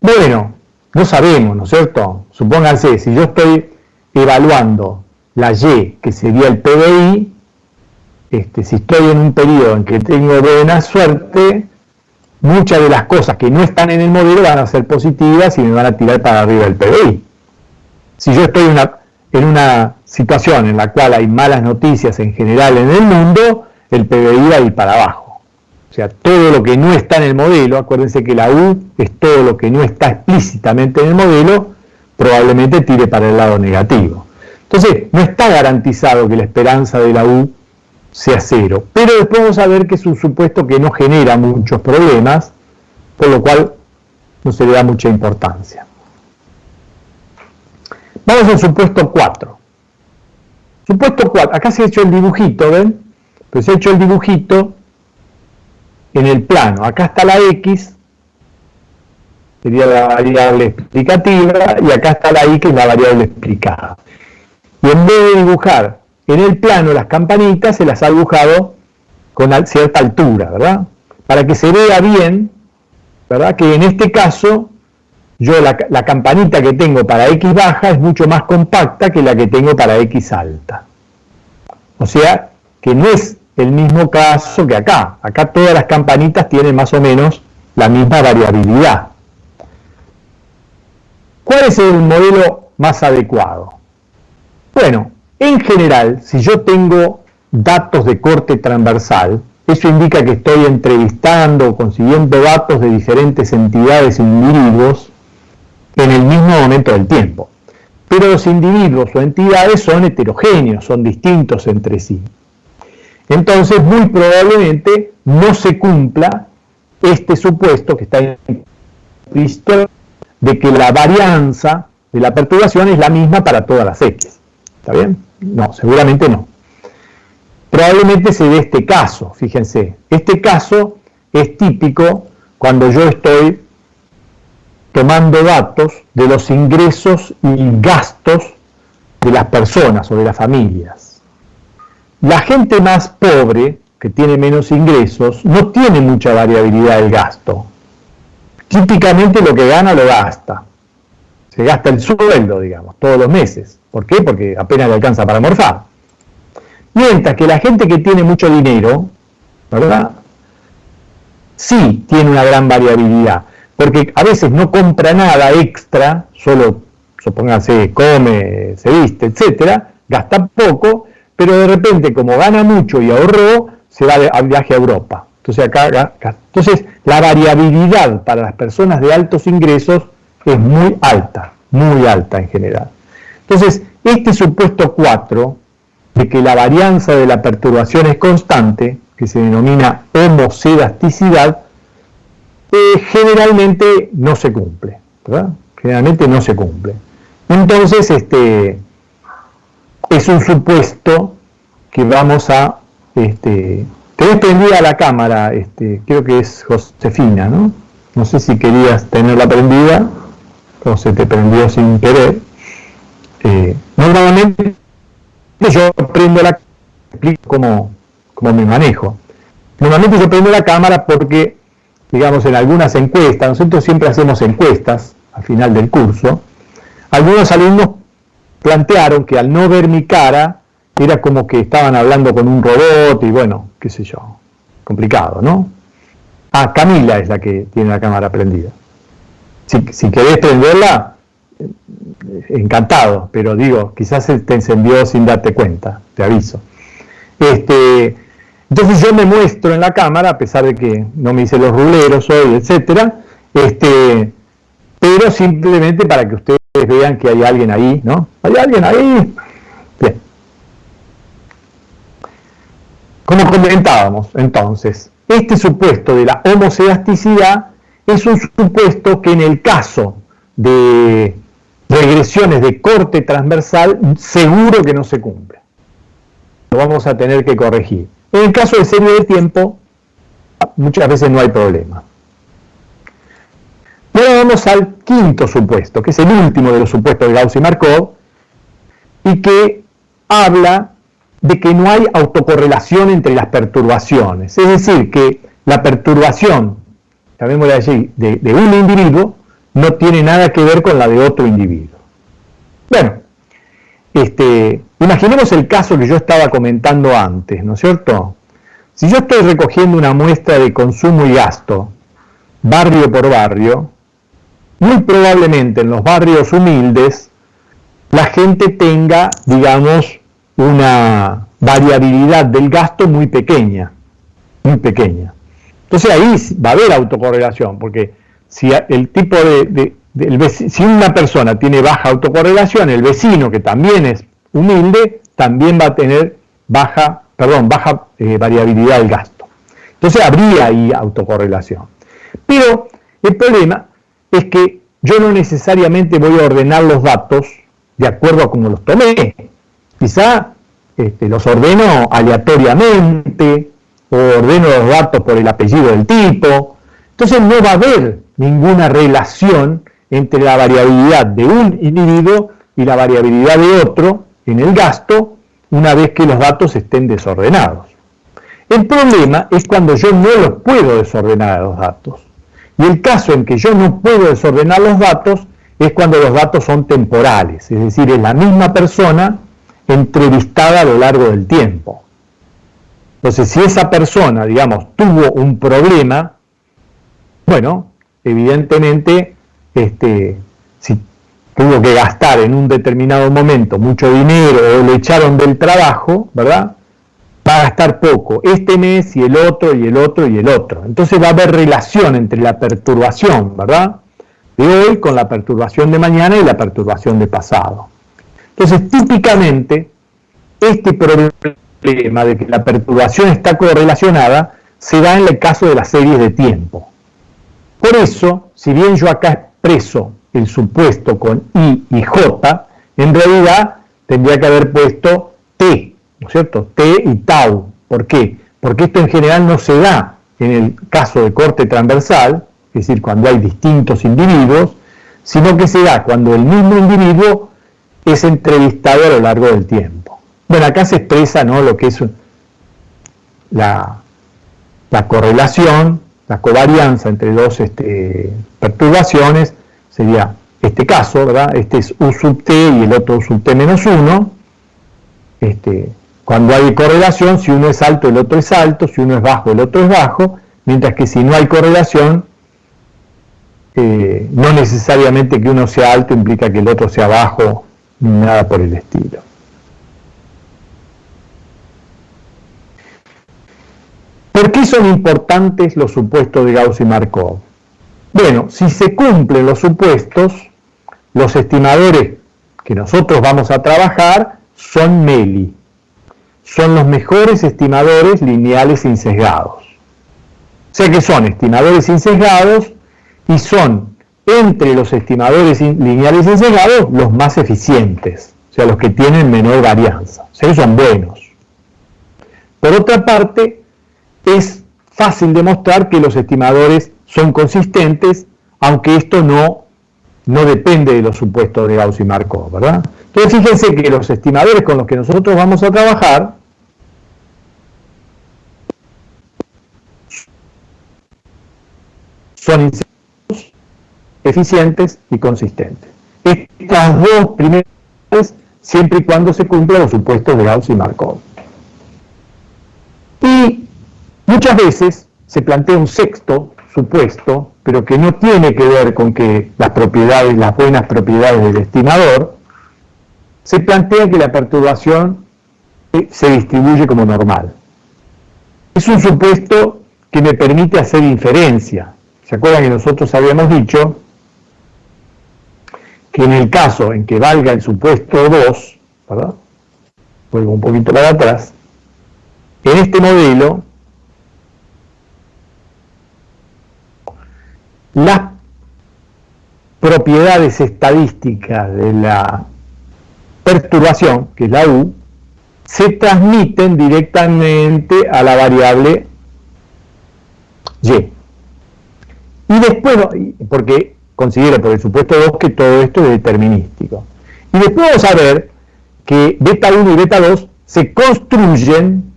S1: Bueno, no sabemos, ¿no es cierto? Supónganse, si yo estoy evaluando la Y, que sería el PDI, si estoy en un periodo en que tengo buena suerte, muchas de las cosas que no están en el modelo van a ser positivas y me van a tirar para arriba el PDI. Si yo estoy en una situación en la cual hay malas noticias en general en el mundo, el PDI va a ir para abajo. O sea, todo lo que no está en el modelo, acuérdense que la U es todo lo que no está explícitamente en el modelo, probablemente tire para el lado negativo. Entonces, no está garantizado que la esperanza de la U sea 0, pero después vamos a ver que es un supuesto que no genera muchos problemas, por lo cual no se le da mucha importancia. Vamos al supuesto 4. Supuesto 4, acá se ha hecho el dibujito, ¿ven? Pero se ha hecho el dibujito en el plano. Acá está la X, sería la variable explicativa, y acá está la Y, que es la variable explicada. Y en vez de dibujar en el plano las campanitas, se las ha dibujado con cierta altura, ¿verdad? Para que se vea bien, ¿verdad?, que en este caso yo la campanita que tengo para X baja es mucho más compacta que la que tengo para X alta. O sea, que no es el mismo caso que acá. Acá todas las campanitas tienen más o menos la misma variabilidad. ¿Cuál es el modelo más adecuado? Bueno, en general, si yo tengo datos de corte transversal, eso indica que estoy entrevistando o consiguiendo datos de diferentes entidades e individuos en el mismo momento del tiempo. Pero los individuos o entidades son heterogéneos, son distintos entre sí. Entonces, muy probablemente no se cumpla este supuesto que está implícito de que la varianza de la perturbación es la misma para todas las X. ¿Está bien? No, seguramente no. Probablemente se dé este caso, fíjense. Este caso es típico cuando yo estoy tomando datos de los ingresos y gastos de las personas o de las familias. La gente más pobre, que tiene menos ingresos, no tiene mucha variabilidad del gasto. Típicamente lo que gana lo gasta. Se gasta el sueldo, digamos, todos los meses. ¿Por qué? Porque apenas le alcanza para morfar. Mientras que la gente que tiene mucho dinero, ¿verdad?, sí tiene una gran variabilidad, porque a veces no compra nada extra, solo, supóngase, come, se viste, etcétera, gasta poco, pero de repente, como gana mucho y ahorró, se va a viaje a Europa. Entonces, la variabilidad para las personas de altos ingresos es muy alta en general. Entonces, este supuesto 4, de que la varianza de la perturbación es constante, que se denomina homocedasticidad, generalmente no se cumple, ¿verdad? Generalmente no se cumple. Entonces, es un supuesto que vamos a... tenés prendida la cámara, creo que es Josefina, ¿no? No sé si querías tenerla prendida o se te prendió sin querer. Normalmente yo prendo la cámara, explico cómo me manejo. Normalmente yo prendo la cámara porque, digamos, en algunas encuestas, nosotros siempre hacemos encuestas al final del curso, algunos alumnos plantearon que al no ver mi cara, era como que estaban hablando con un robot y bueno, qué sé yo, complicado, ¿no? Ah, Camila es la que tiene la cámara prendida. Si querés prenderla, encantado, pero digo, quizás se te encendió sin darte cuenta, te aviso. Entonces yo me muestro en la cámara, a pesar de que no me hice los ruleros hoy, etcétera, pero simplemente para que ustedes vean que hay alguien ahí, ¿no? ¿Hay alguien ahí? Bien. Como comentábamos, entonces, este supuesto de la homocedasticidad es un supuesto que en el caso de regresiones de corte transversal, seguro que no se cumple. Lo vamos a tener que corregir. En el caso de serie de tiempo, muchas veces no hay problema. Y ahora vamos al quinto supuesto, que es el último de los supuestos de Gauss y Markov, y que habla de que no hay autocorrelación entre las perturbaciones. Es decir, que la perturbación, llamémosla allí, de un individuo, no tiene nada que ver con la de otro individuo. Bueno, imaginemos el caso que yo estaba comentando antes, ¿no es cierto? Si yo estoy recogiendo una muestra de consumo y gasto, barrio por barrio, muy probablemente en los barrios humildes, la gente tenga, digamos, una variabilidad del gasto muy pequeña, muy pequeña. Entonces ahí va a haber autocorrelación, porque si el tipo si una persona tiene baja autocorrelación, el vecino que también es humilde, también va a tener baja variabilidad del gasto. Entonces habría ahí autocorrelación. Pero el problema es que yo no necesariamente voy a ordenar los datos de acuerdo a cómo los tomé. Quizá los ordeno aleatoriamente, o ordeno los datos por el apellido del tipo. Entonces no va a haber ninguna relación entre la variabilidad de un individuo y la variabilidad de otro en el gasto una vez que los datos estén desordenados. El problema es cuando yo no los puedo desordenar a los datos. Y el caso en que yo no puedo desordenar los datos es cuando los datos son temporales, es decir, es la misma persona entrevistada a lo largo del tiempo. Entonces, si esa persona, digamos, tuvo un problema, bueno, evidentemente, si tuvo que gastar en un determinado momento mucho dinero o le echaron del trabajo, ¿verdad?, va a gastar poco este mes y el otro y el otro y el otro. Entonces va a haber relación entre la perturbación, ¿verdad?, de hoy con la perturbación de mañana y la perturbación de pasado. Entonces, típicamente, este problema de que la perturbación está correlacionada se da en el caso de las series de tiempo. Por eso, si bien yo acá expreso el supuesto con I y J, en realidad tendría que haber puesto T, ¿no es cierto? T y tau. ¿Por qué? Porque esto en general no se da en el caso de corte transversal, es decir, cuando hay distintos individuos, sino que se da cuando el mismo individuo es entrevistado a lo largo del tiempo. Bueno, acá se expresa, ¿no?, lo que es la correlación, la covarianza entre dos perturbaciones, sería este caso, ¿verdad? Este es U sub t y el otro U sub t menos 1. Cuando hay correlación, si uno es alto, el otro es alto, si uno es bajo, el otro es bajo, mientras que si no hay correlación, no necesariamente que uno sea alto implica que el otro sea bajo, ni nada por el estilo. ¿Por qué son importantes los supuestos de Gauss y Markov? Bueno, si se cumplen los supuestos, los estimadores que nosotros vamos a trabajar son MELI. Son los mejores estimadores lineales insesgados. O sea que son estimadores insesgados y son, entre los estimadores lineales insesgados, los más eficientes. O sea, los que tienen menor varianza. O sea que son buenos. Por otra parte, es fácil demostrar que los estimadores son consistentes, aunque esto no depende de los supuestos de Gauss y Markov, ¿verdad? Entonces fíjense que los estimadores con los que nosotros vamos a trabajar son eficientes y consistentes. Estas dos primeras, siempre y cuando se cumplan los supuestos de Gauss y Markov. Y muchas veces se plantea un sexto supuesto, pero que no tiene que ver con que las buenas propiedades del estimador, se plantea que la perturbación se distribuye como normal. Es un supuesto que me permite hacer inferencia. ¿Se acuerdan que nosotros habíamos dicho que en el caso en que valga el supuesto 2, ¿verdad? Vuelvo un poquito para atrás, en este modelo, las propiedades estadísticas de la perturbación, que es la U, se transmiten directamente a la variable Y. Y después, porque considero por el supuesto 2 que todo esto es determinístico. Y después vamos a ver que beta 1 y beta 2 se construyen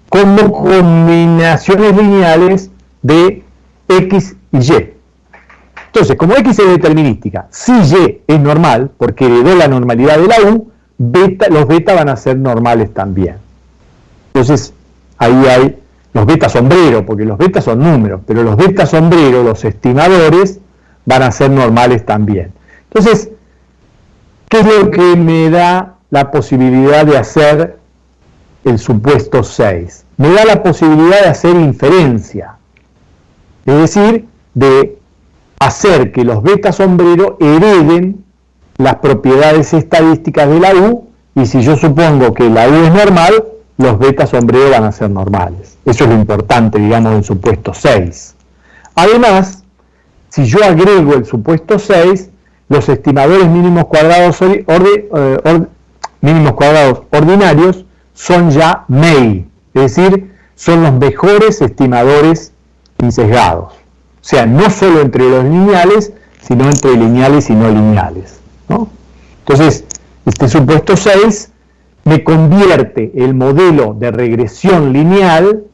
S1: como combinaciones lineales de X y Y. Entonces, como X es determinística, si Y es normal, porque heredó la normalidad de la U, los beta van a ser normales también. Entonces, ahí hay los beta sombrero, porque los betas son números, pero los beta sombrero, los estimadores, van a ser normales también. Entonces, ¿qué es lo que me da la posibilidad de hacer el supuesto 6? Me da la posibilidad de hacer inferencia, es decir, de hacer que los beta sombrero hereden las propiedades estadísticas de la U, y si yo supongo que la U es normal, los beta sombrero van a ser normales. Eso es lo importante, digamos, del supuesto 6. Además, si yo agrego el supuesto 6, los estimadores mínimos cuadrados ordinarios son ya MEI, es decir, son los mejores estimadores insesgados. O sea, no solo entre los lineales, sino entre lineales y no lineales, ¿no? Entonces, este supuesto 6 me convierte el modelo de regresión lineal,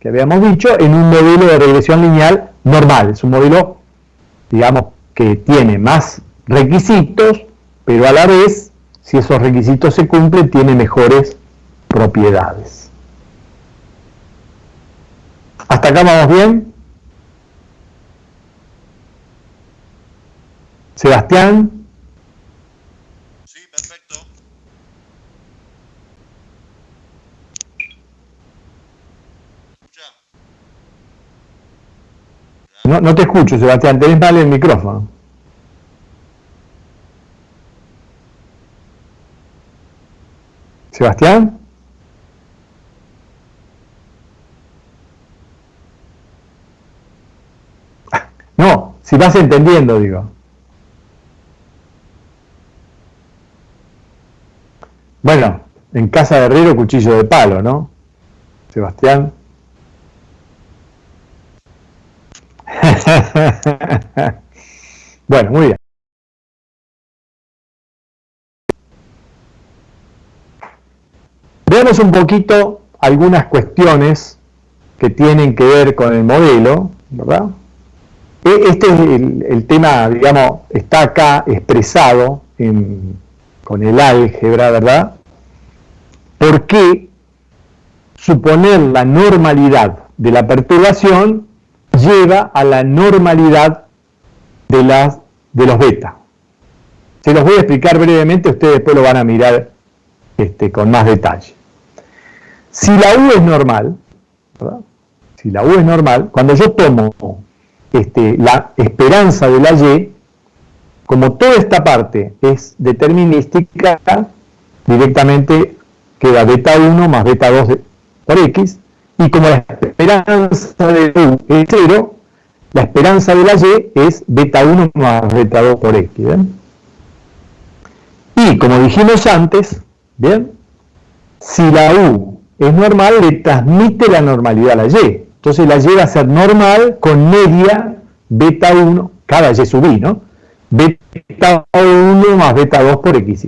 S1: que habíamos dicho, en un modelo de regresión lineal normal. Es un modelo, digamos, que tiene más requisitos, pero a la vez, si esos requisitos se cumplen, tiene mejores propiedades. ¿Hasta acá vamos bien? Sebastián.
S5: Sí, perfecto.
S1: No te escucho, Sebastián, tenés mal el micrófono. ¿Sebastián? No, Si vas entendiendo, digo. Bueno, en casa de herrero, cuchillo de palo, ¿no? Sebastián. Bueno, muy bien. Veamos un poquito algunas cuestiones que tienen que ver con el modelo, ¿verdad? Este es el tema, digamos, está acá expresado con el álgebra, ¿verdad? ¿Por qué suponer la normalidad de la perturbación lleva a la normalidad de los beta? Se los voy a explicar brevemente, ustedes después lo van a mirar con más detalle. Si la U es normal, ¿verdad? Si la U es normal, cuando yo tomo la esperanza de la Y, como toda esta parte es determinística, directamente queda beta 1 más beta 2 por X, y como la esperanza de U es 0, la esperanza de la Y es beta 1 más beta 2 por X. ¿Bien? Y como dijimos antes, ¿bien? Si la U es normal, le transmite la normalidad a la Y. Entonces la Y va a ser normal con media beta 1, cada Y sub I, ¿no? Beta 1 más beta 2 por X.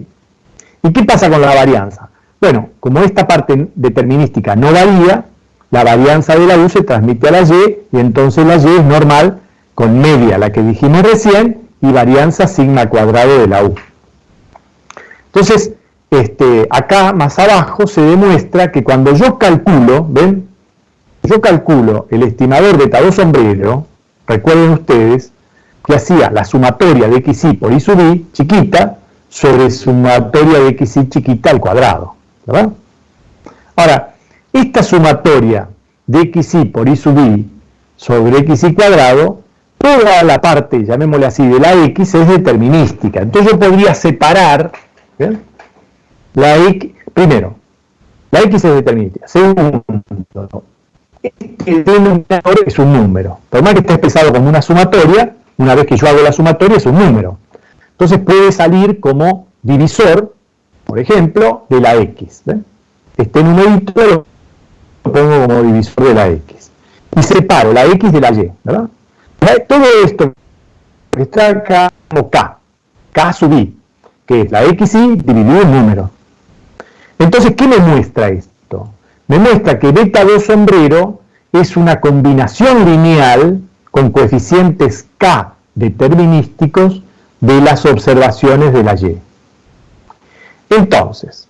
S1: ¿Y qué pasa con la varianza? Bueno, como esta parte determinística no varía, la varianza de la U se transmite a la Y, y entonces la Y es normal con media, la que dijimos recién, y varianza sigma cuadrado de la U. Entonces, acá más abajo se demuestra que cuando yo calculo, ¿ven? Yo calculo el estimador beta 2 sombrero, recuerden ustedes, que hacía la sumatoria de xy por y sub i chiquita sobre sumatoria de xy chiquita al cuadrado, ¿verdad? Ahora, esta sumatoria de xy por y sub i sobre xy cuadrado, toda la parte, llamémosle así, de la x es determinística. Entonces yo podría separar, ¿bien? La x, primero, la x es determinística. Segundo, este denominador es un número. Por más que esté expresado como una sumatoria, una vez que yo hago la sumatoria es un número. Entonces puede salir como divisor, por ejemplo, de la x. ¿Ven? Este numerito lo pongo como divisor de la x. Y separo la x de la y, ¿verdad? Todo esto que está acá como k sub i, que es la xy dividido en número. Entonces, ¿qué me muestra esto? Me muestra que beta 2 sombrero es una combinación lineal con coeficientes k determinísticos de las observaciones de la y. Entonces,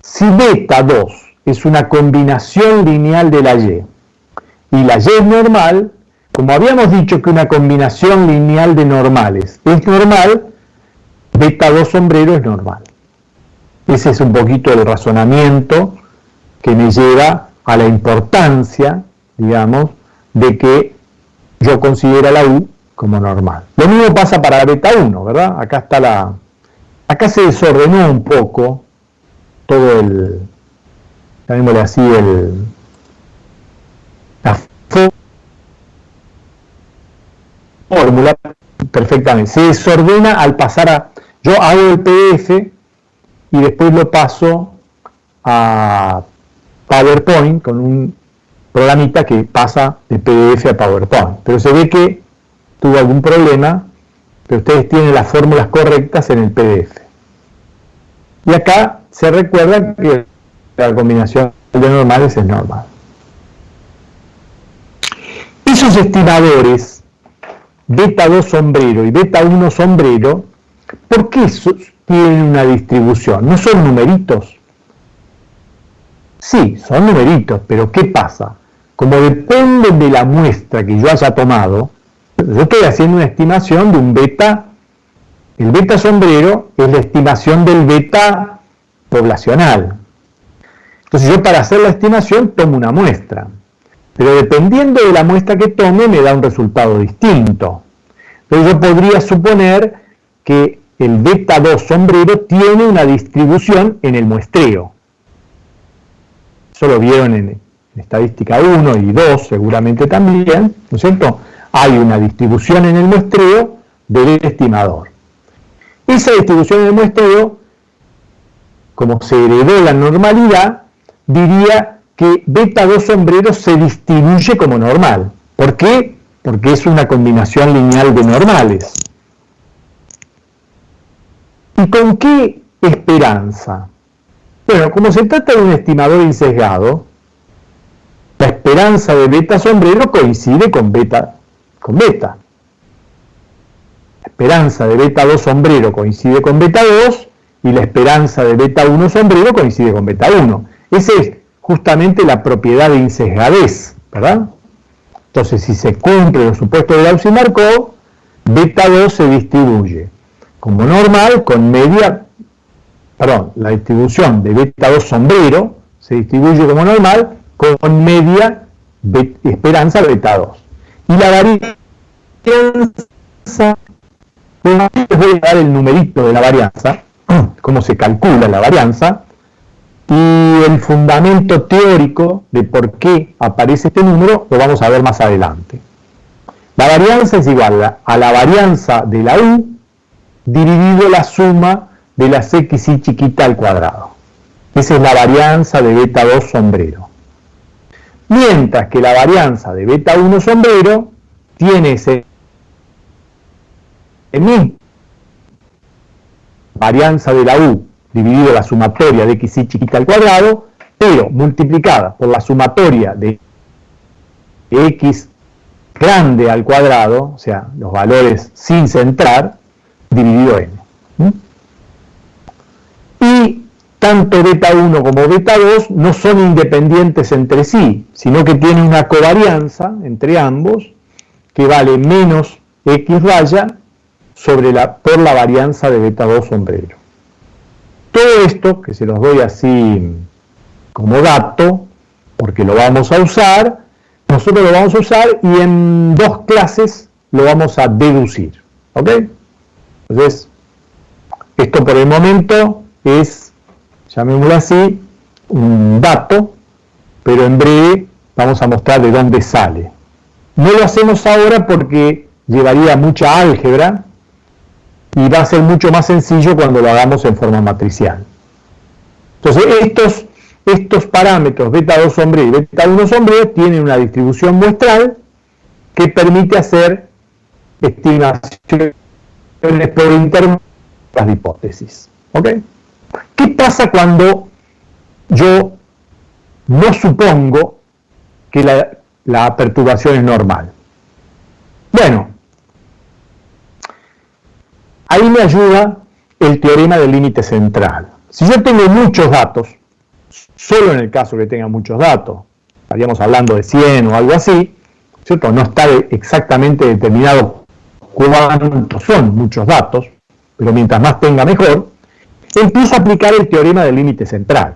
S1: si beta 2 es una combinación lineal de la y la y es normal, como habíamos dicho que una combinación lineal de normales es normal, beta 2 sombrero es normal. Ese es un poquito el razonamiento que me lleva a la importancia, digamos, de que yo considero la U como normal. Lo mismo pasa para beta 1, ¿verdad? Acá está acá se desordenó un poco todo llamémosle así, la fórmula perfectamente. Se desordena al pasar yo hago el PDF y después lo paso a PowerPoint con un programita que pasa de PDF a PowerPoint. Pero se ve que tuvo algún problema, pero ustedes tienen las fórmulas correctas en el PDF. Y acá se recuerda que la combinación de normales es normal. Esos estimadores, beta 2 sombrero y beta 1 sombrero, ¿por qué tienen una distribución? ¿No son numeritos? Sí, son numeritos, pero ¿qué pasa? Como depende de la muestra que yo haya tomado, yo estoy haciendo una estimación de un beta. El beta sombrero es la estimación del beta poblacional. Entonces yo para hacer la estimación tomo una muestra, pero dependiendo de la muestra que tome me da un resultado distinto. Entonces yo podría suponer que el beta 2 sombrero tiene una distribución en el muestreo. Eso lo vieron en estadística 1 y 2 seguramente también, ¿no es cierto? hay una distribución en el muestreo del estimador. Esa distribución en el muestreo, como se heredó la normalidad, diría que beta 2 sombrero se distribuye como normal. ¿Por qué? Porque es una combinación lineal de normales. ¿Y con qué esperanza? Bueno, como se trata de un estimador insesgado, la esperanza de beta sombrero coincide con beta. La esperanza de beta 2 sombrero coincide con beta 2 y la esperanza de beta 1 sombrero coincide con beta 1. Esa es justamente la propiedad de insesgadez, ¿verdad? Entonces, si se cumple los supuestos de Gauss-Markov, beta 2 se distribuye como normal con media, la distribución de beta 2 sombrero se distribuye como normal con media esperanza beta 2. Y la varianza, les voy a dar el numerito de la varianza, cómo se calcula la varianza, y el fundamento teórico de por qué aparece este número lo vamos a ver más adelante. La varianza es igual a la varianza de la U dividido la suma de las xy chiquita al cuadrado. Esa es la varianza de beta 2 sombrero. Mientras que la varianza de beta 1 sombrero tiene ese mismo varianza de la U dividido la sumatoria de xy chiquita al cuadrado, pero multiplicada por la sumatoria de x grande al cuadrado, o sea, los valores sin centrar, dividido n. Y tanto beta 1 como beta 2 no son independientes entre sí, sino que tienen una covarianza entre ambos que vale menos x raya por la varianza de beta 2 sombrero. Todo esto, que se los doy así como dato, porque lo vamos a usar, nosotros lo vamos a usar y en 2 clases lo vamos a deducir. ¿Ok? Entonces, esto por el momento es, llamémoslo así, un dato, pero en breve vamos a mostrar de dónde sale. No lo hacemos ahora porque llevaría mucha álgebra y va a ser mucho más sencillo cuando lo hagamos en forma matricial. Entonces, estos parámetros beta 2 sombrero y beta 1 sombrero tienen una distribución muestral que permite hacer estimaciones por intervalos de hipótesis. ¿Ok? ¿Qué pasa cuando yo no supongo que la perturbación es normal? Bueno, ahí me ayuda el teorema del límite central. Si yo tengo muchos datos, solo en el caso que tenga muchos datos, estaríamos hablando de 100 o algo así, ¿cierto? No está exactamente determinado cuántos son muchos datos, pero mientras más tenga mejor, empiezo a aplicar el teorema del límite central.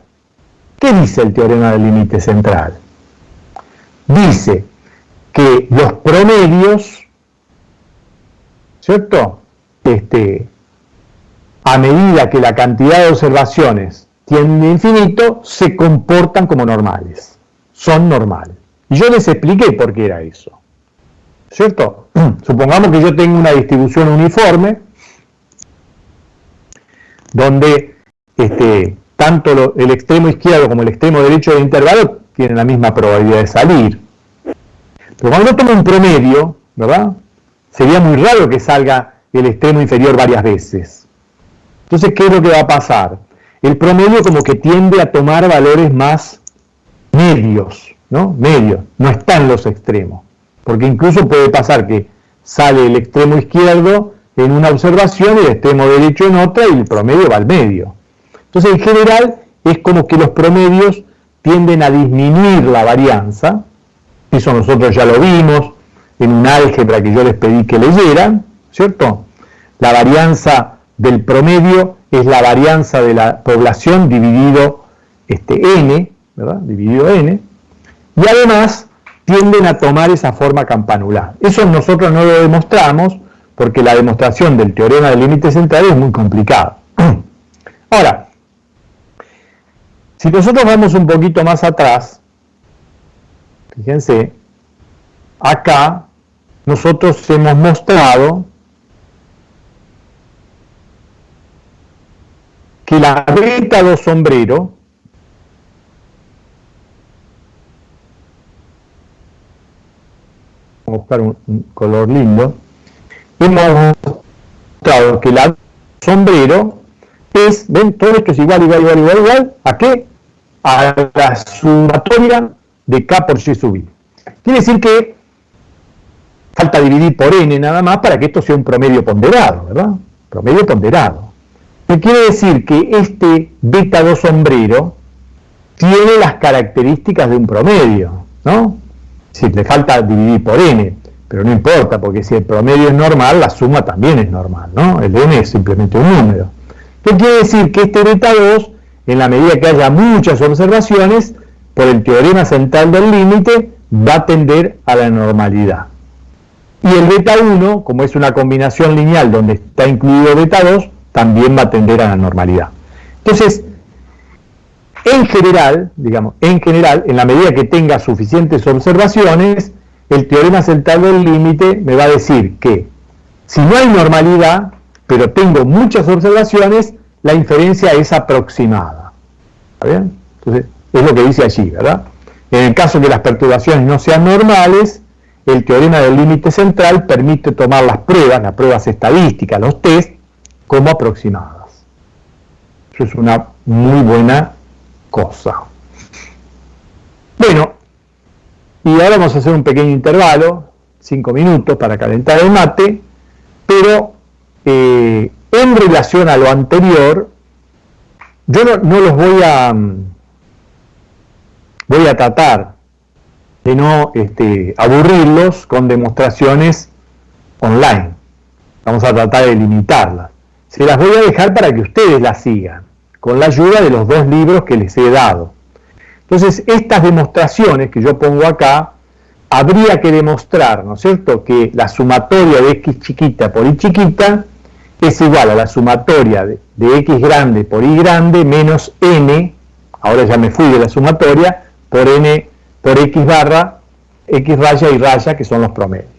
S1: ¿Qué dice el teorema del límite central? Dice que los promedios, ¿cierto? A medida que la cantidad de observaciones tiende a infinito, se comportan como normales. Son normales. Y yo les expliqué por qué era eso. ¿Cierto? Supongamos que yo tengo una distribución uniforme, donde tanto el extremo izquierdo como el extremo derecho del intervalo tienen la misma probabilidad de salir. Pero cuando yo tomo un promedio, ¿verdad? Sería muy raro que salga el extremo inferior varias veces. Entonces, ¿qué es lo que va a pasar? El promedio como que tiende a tomar valores más medios, ¿no? Medios, no están los extremos. Porque incluso puede pasar que sale el extremo izquierdo en una observación y el extremo derecho en otra y el promedio va al medio. Entonces, en general, es como que los promedios tienden a disminuir la varianza. Eso nosotros ya lo vimos en un álgebra que yo les pedí que leyeran, ¿cierto? La varianza del promedio es la varianza de la población dividido n, ¿verdad? Dividido n, y además tienden a tomar esa forma campanular. Eso nosotros no lo demostramos porque la demostración del teorema del límite central es muy complicada. Ahora, si nosotros vamos un poquito más atrás, fíjense, acá nosotros hemos mostrado que la beta 2 sombrero vamos a buscar un color lindo, hemos mostrado que la sombrero es, ven, todo esto es igual, ¿a qué? A la sumatoria de K por Y sub I. Quiere decir que falta dividir por N nada más para que esto sea un promedio ponderado, ¿verdad? Promedio ponderado. ¿Qué quiere decir? Que este beta 2 sombrero tiene las características de un promedio, ¿no? Si le falta dividir por N, pero no importa, porque si el promedio es normal, la suma también es normal, ¿no? El N es simplemente un número. ¿Qué quiere decir? Que este beta 2, en la medida que haya muchas observaciones, por el teorema central del límite, va a tender a la normalidad. Y el beta 1, como es una combinación lineal donde está incluido beta 2, también va a tender a la normalidad. Entonces, en general, en la medida que tenga suficientes observaciones, el teorema central del límite me va a decir que si no hay normalidad, pero tengo muchas observaciones, la inferencia es aproximada. ¿Está bien? Entonces, es lo que dice allí, ¿verdad? En el caso que las perturbaciones no sean normales, el teorema del límite central permite tomar las pruebas estadísticas, los test, como aproximadas. Eso es una muy buena cosa. Bueno, y ahora vamos a hacer un pequeño intervalo, 5 minutos para calentar el mate, pero en relación a lo anterior, yo no los voy a tratar de no aburrirlos con demostraciones online. Vamos a tratar de limitarlas. Se las voy a dejar para que ustedes las sigan, con la ayuda de los 2 libros que les he dado. Entonces, estas demostraciones que yo pongo acá, habría que demostrar, ¿no es cierto?, que la sumatoria de x chiquita por y chiquita es igual a la sumatoria de x grande por y grande menos n, ahora ya me fui de la sumatoria, por n por x barra, x raya y raya, que son los promedios.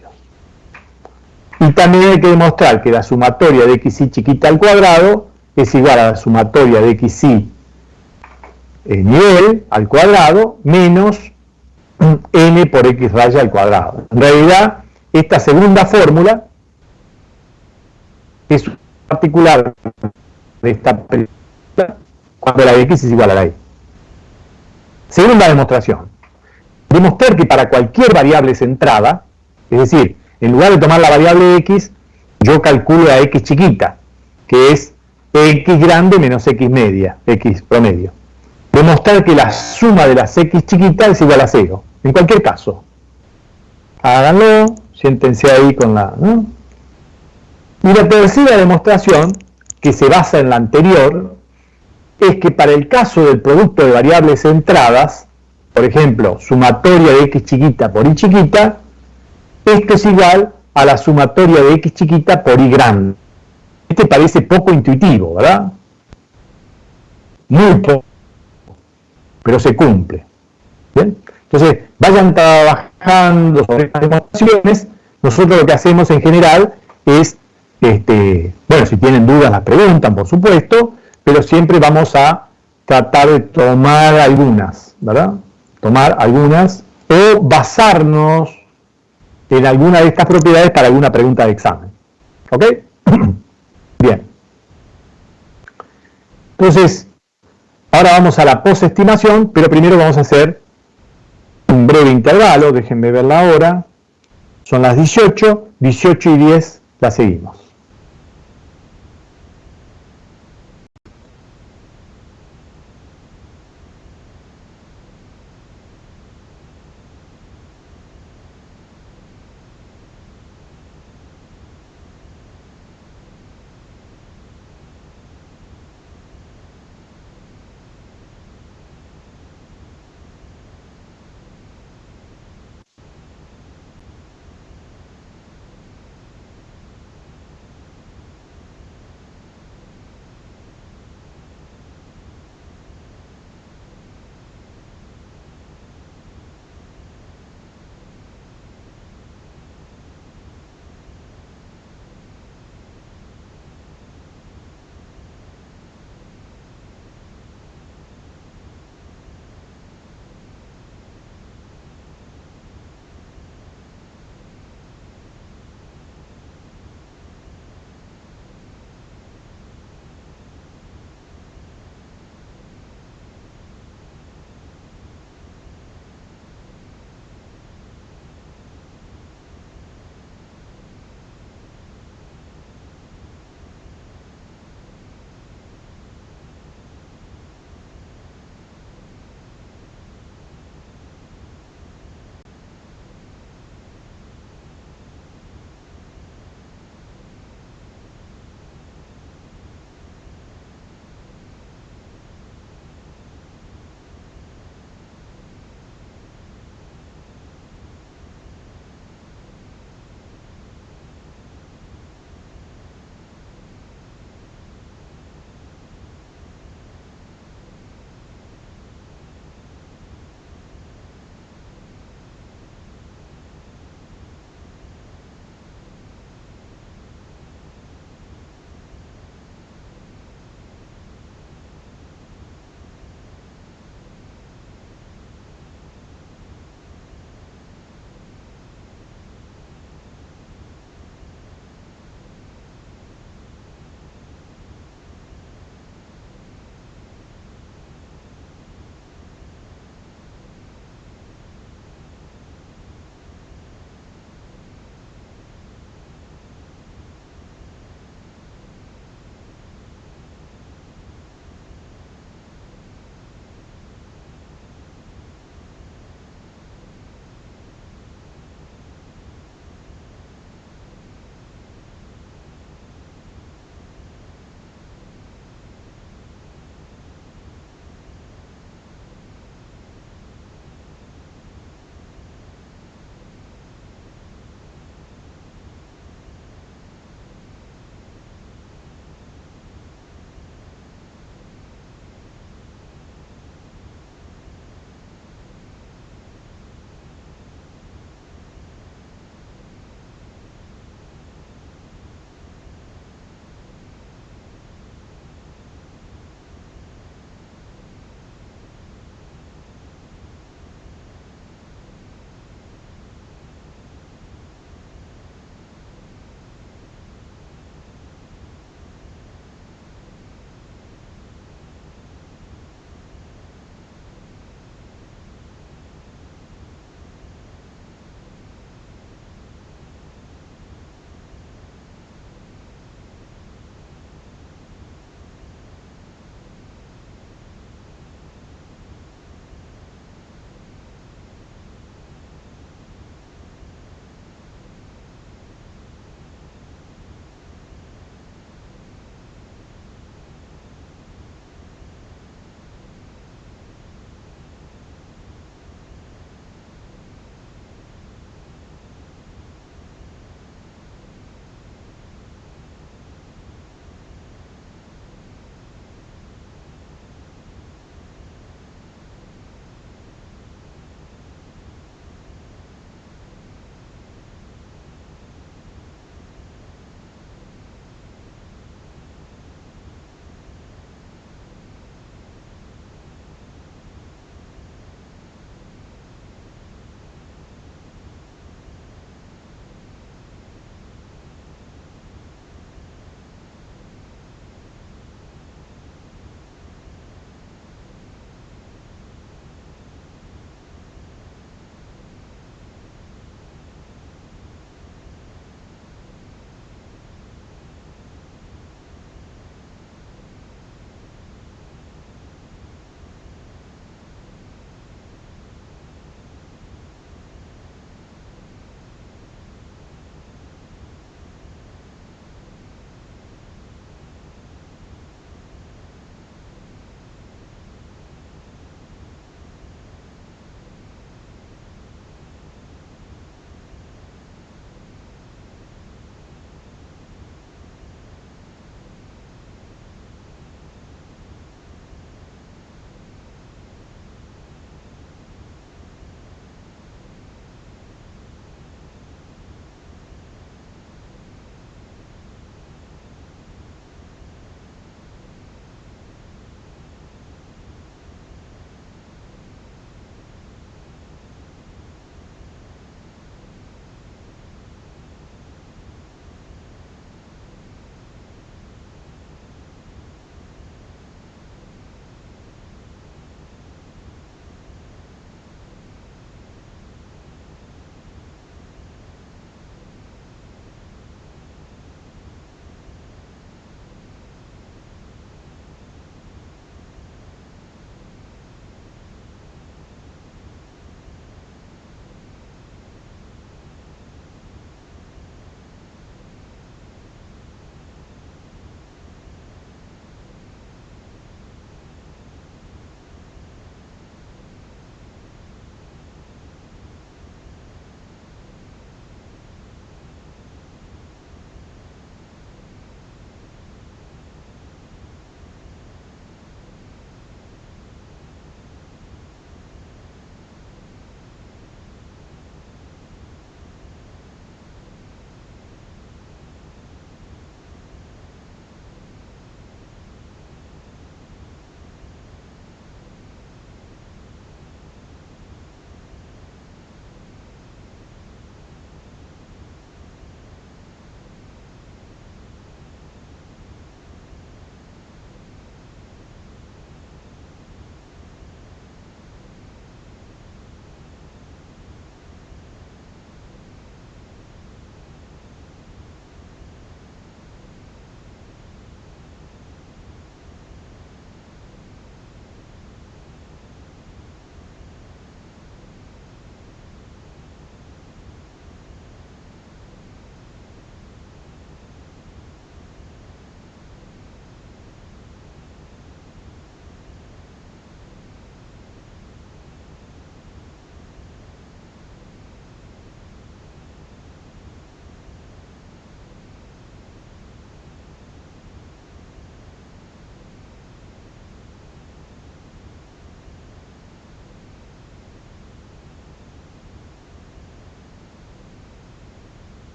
S1: Y también hay que demostrar que la sumatoria de xy chiquita al cuadrado es igual a la sumatoria de xy nivel al cuadrado menos n por x raya al cuadrado. En realidad, esta segunda fórmula es particular de esta película cuando la de x es igual a la y. Segunda demostración. Demostrar que para cualquier variable centrada, es decir, en lugar de tomar la variable x, yo calculo la x chiquita, que es x grande menos x media, x promedio. Demostrar que la suma de las x chiquitas es igual a 0, en cualquier caso. Háganlo, siéntense ahí con la... ¿no? Y la tercera demostración, que se basa en la anterior, es que para el caso del producto de variables centradas, por ejemplo, sumatoria de x chiquita por y chiquita, esto es igual a la sumatoria de x chiquita por y grande. Este parece poco intuitivo, ¿verdad? Muy poco, pero se cumple. ¿Bien? Entonces, vayan trabajando sobre estas demostraciones. Nosotros lo que hacemos en general es, bueno, si tienen dudas las preguntan, por supuesto, pero siempre vamos a tratar de tomar algunas, ¿verdad? Tomar algunas o basarnos en alguna de estas propiedades para alguna pregunta de examen. ¿Ok? Bien. Entonces, ahora vamos a la posestimación, pero primero vamos a hacer un breve intervalo. Déjenme ver la hora. Son las 18 y 10, la seguimos.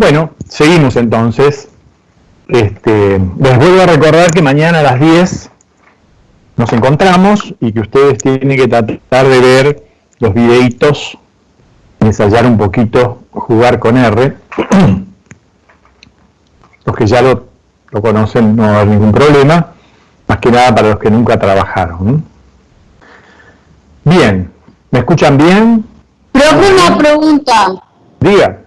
S1: Bueno, seguimos entonces. Les vuelvo a recordar que mañana a las 10 nos encontramos y que ustedes tienen que tratar de ver los videitos, ensayar un poquito, jugar con R. Los que ya lo conocen no va a haber ningún problema, más que nada para los que nunca trabajaron. Bien, ¿me escuchan bien?
S3: Profe, una pregunta.
S1: Diga.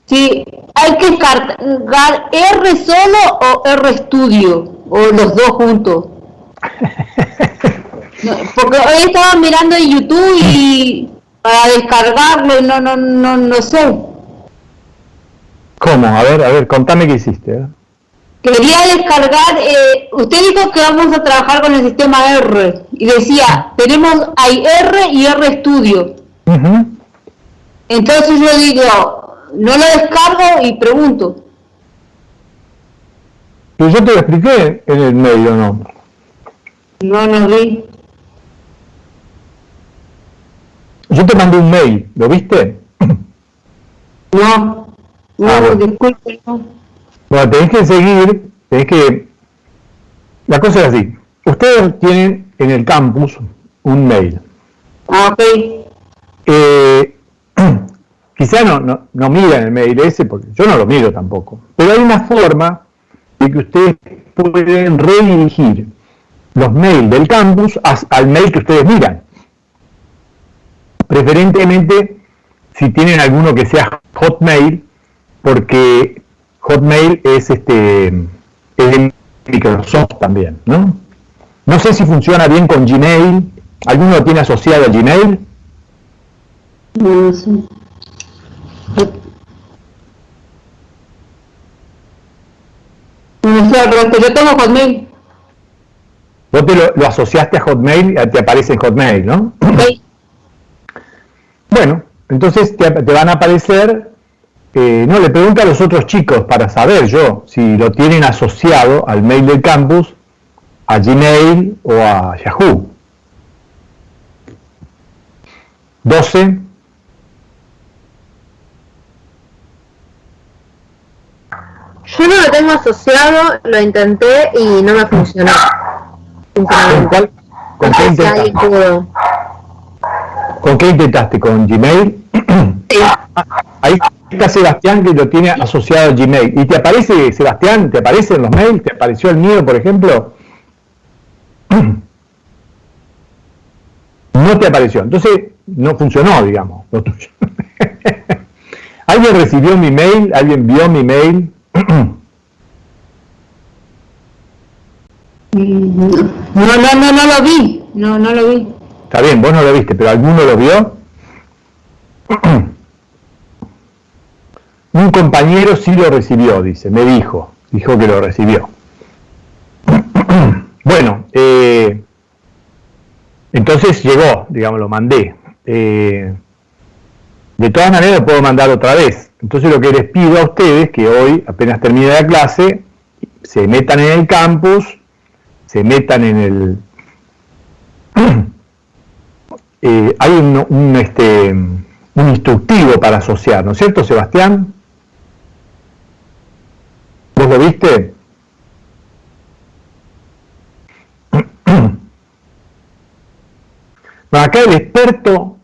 S3: Sí, ¿hay que cargar R solo o R Studio? ¿O los dos juntos? No, porque hoy estaba mirando en YouTube y para descargarlo no sé.
S1: ¿Cómo? A ver, contame qué hiciste.
S3: Quería descargar, usted dijo que vamos a trabajar con el sistema R y decía, hay R y R Studio.
S1: Uh-huh.
S3: Entonces yo digo, no lo descargo y pregunto.
S1: Pero yo te lo expliqué en el mail, ¿o no?
S3: No vi.
S1: Yo te mandé un mail, ¿lo viste?
S3: No,
S1: bueno.
S3: Disculpe, no.
S1: Bueno, la cosa es así. Ustedes tienen en el campus un mail.
S3: Ok.
S1: Quizá no miran el mail ese, porque yo no lo miro tampoco. Pero hay una forma de que ustedes pueden redirigir los mails del campus al mail que ustedes miran. Preferentemente si tienen alguno que sea Hotmail, porque Hotmail es de Microsoft también, ¿no? No sé si funciona bien con Gmail. ¿Alguno lo tiene asociado a Gmail?
S3: No sé. No sé, pero yo tengo Hotmail.
S1: Vos lo asociaste a Hotmail, te aparece en Hotmail, ¿no?
S3: Sí.
S1: Bueno, entonces te van a aparecer, no, le pregunto a los otros chicos para saber yo si lo tienen asociado al mail del campus, a Gmail o a Yahoo. 12.
S4: Yo no lo tengo asociado, lo intenté y no me funcionó.
S1: ¿Con qué intentaste? ¿Con qué intentaste? ¿Con Gmail?
S4: Sí.
S1: Ahí está Sebastián, que lo tiene asociado a Gmail. ¿Y te aparece, Sebastián, te aparecen los mails? ¿Te apareció el mío, por ejemplo? No te apareció. Entonces, no funcionó, digamos, lo tuyo. ¿Alguien recibió mi mail? ¿Alguien vio mi mail?
S3: No lo vi. No lo vi.
S1: Está bien, vos no lo viste, pero ¿alguno lo vio? Un compañero sí lo recibió, dice, me dijo que lo recibió. Bueno, entonces llegó, digamos, lo mandé. De todas maneras lo puedo mandar otra vez. Entonces lo que les pido a ustedes, que hoy, apenas termine la clase, se metan en el campus, se metan en el... hay un instructivo para asociar, ¿no es cierto, Sebastián? ¿Vos lo viste? Bueno, acá el experto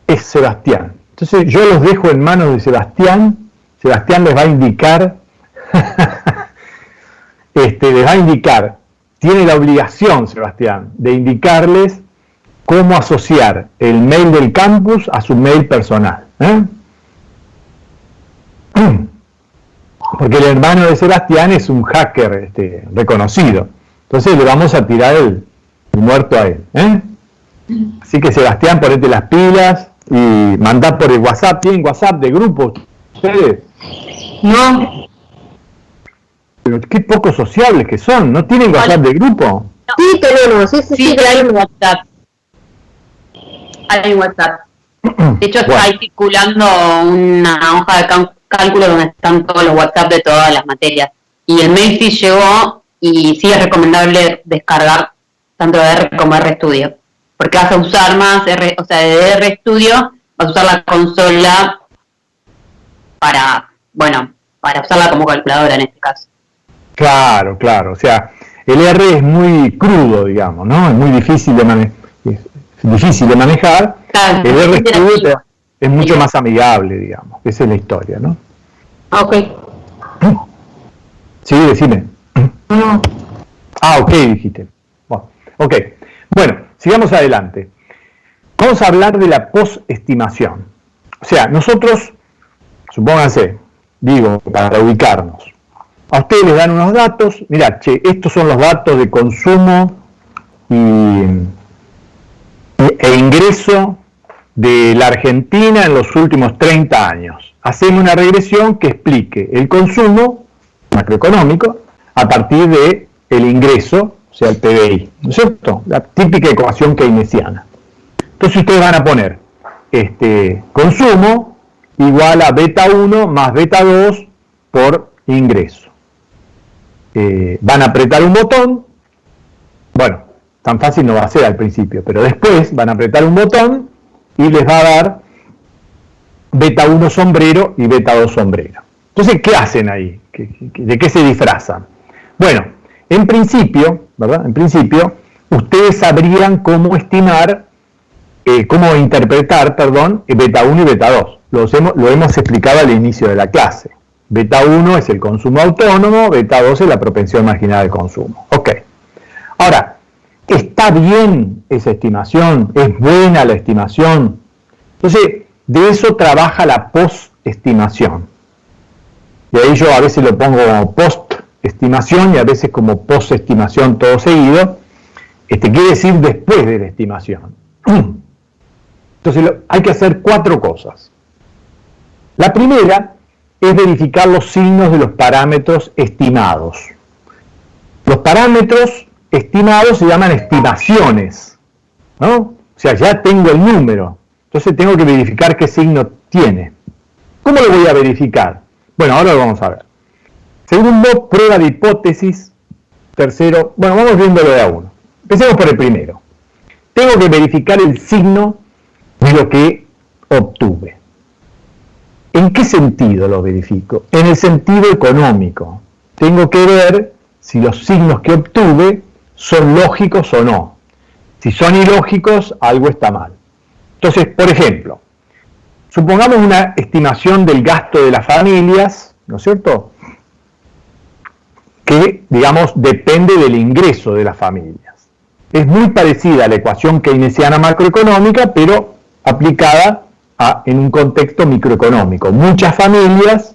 S1: es Sebastián. Entonces yo los dejo en manos de Sebastián. Sebastián les va a indicar, tiene la obligación, Sebastián, de indicarles cómo asociar el mail del campus a su mail personal. Porque el hermano de Sebastián es un hacker reconocido. Entonces le vamos a tirar el muerto a él. Así que Sebastián, ponete las pilas y mandá por el WhatsApp. ¿Tienen WhatsApp de grupo ustedes?
S3: No.
S2: Pero qué poco sociables que son, ¿no tienen WhatsApp de grupo?
S4: Sí, tenemos, sí,
S2: hay un WhatsApp. Hay un WhatsApp. De hecho, está ahí circulando una hoja de cálculo donde están todos los WhatsApp de todas las materias. Y el mail sí llegó y sí es recomendable descargar tanto R como RStudio. Porque vas a usar más, de RStudio, vas a usar la consola para, bueno, para usarla como calculadora en este caso.
S1: Claro, claro. O sea, el R es muy crudo, digamos, ¿no? Es muy difícil de manejar.
S2: Claro,
S1: el R estudio es mucho más amigable, digamos. Esa es la historia, ¿no?
S3: Ok.
S1: Sí, decime.
S3: No.
S1: Ah, ok, dijiste. Bueno, ok. Bueno, sigamos adelante. Vamos a hablar de la postestimación. O sea, nosotros, supónganse, digo, para ubicarnos, a ustedes les dan unos datos, mirá, che, estos son los datos de consumo e ingreso de la Argentina en los últimos 30 años. Hacemos una regresión que explique el consumo macroeconómico a partir de el ingreso, o sea, el PBI, ¿no es cierto? La típica ecuación keynesiana. Entonces ustedes van a poner consumo igual a beta 1 más beta 2 por ingreso. Van a apretar un botón, bueno, tan fácil no va a ser al principio, pero después van a apretar un botón y les va a dar beta 1 sombrero y beta 2 sombrero. Entonces, ¿qué hacen ahí? ¿De qué se disfrazan? Bueno, en principio, ¿verdad? En principio, ustedes sabrían cómo estimar, cómo interpretar, beta 1 y beta 2. Lo hemos explicado al inicio de la clase. Beta 1 es el consumo autónomo, beta 2 es la propensión marginal de consumo. Ok. Ahora, ¿está bien esa estimación? ¿Es buena la estimación? Entonces, de eso trabaja la postestimación. Y ahí yo a veces lo pongo como postestimación y a veces como postestimación todo seguido. Quiere decir después de la estimación. Entonces, hay que hacer 4 cosas. La primera es verificar los signos de los parámetros estimados. Los parámetros estimados se llaman estimaciones, ¿no? O sea, ya tengo el número, entonces tengo que verificar qué signo tiene. ¿Cómo lo voy a verificar? Bueno, ahora lo vamos a ver. Segundo, prueba de hipótesis. Tercero, bueno, vamos viéndolo de a uno. Empecemos por el primero. Tengo que verificar el signo de lo que obtuve. ¿En qué sentido lo verifico? En el sentido económico. Tengo que ver si los signos que obtuve son lógicos o no. Si son ilógicos, algo está mal. Entonces, por ejemplo, supongamos una estimación del gasto de las familias, ¿no es cierto? Que, digamos, depende del ingreso de las familias. Es muy parecida a la ecuación keynesiana macroeconómica, pero aplicada en un contexto microeconómico. Muchas familias,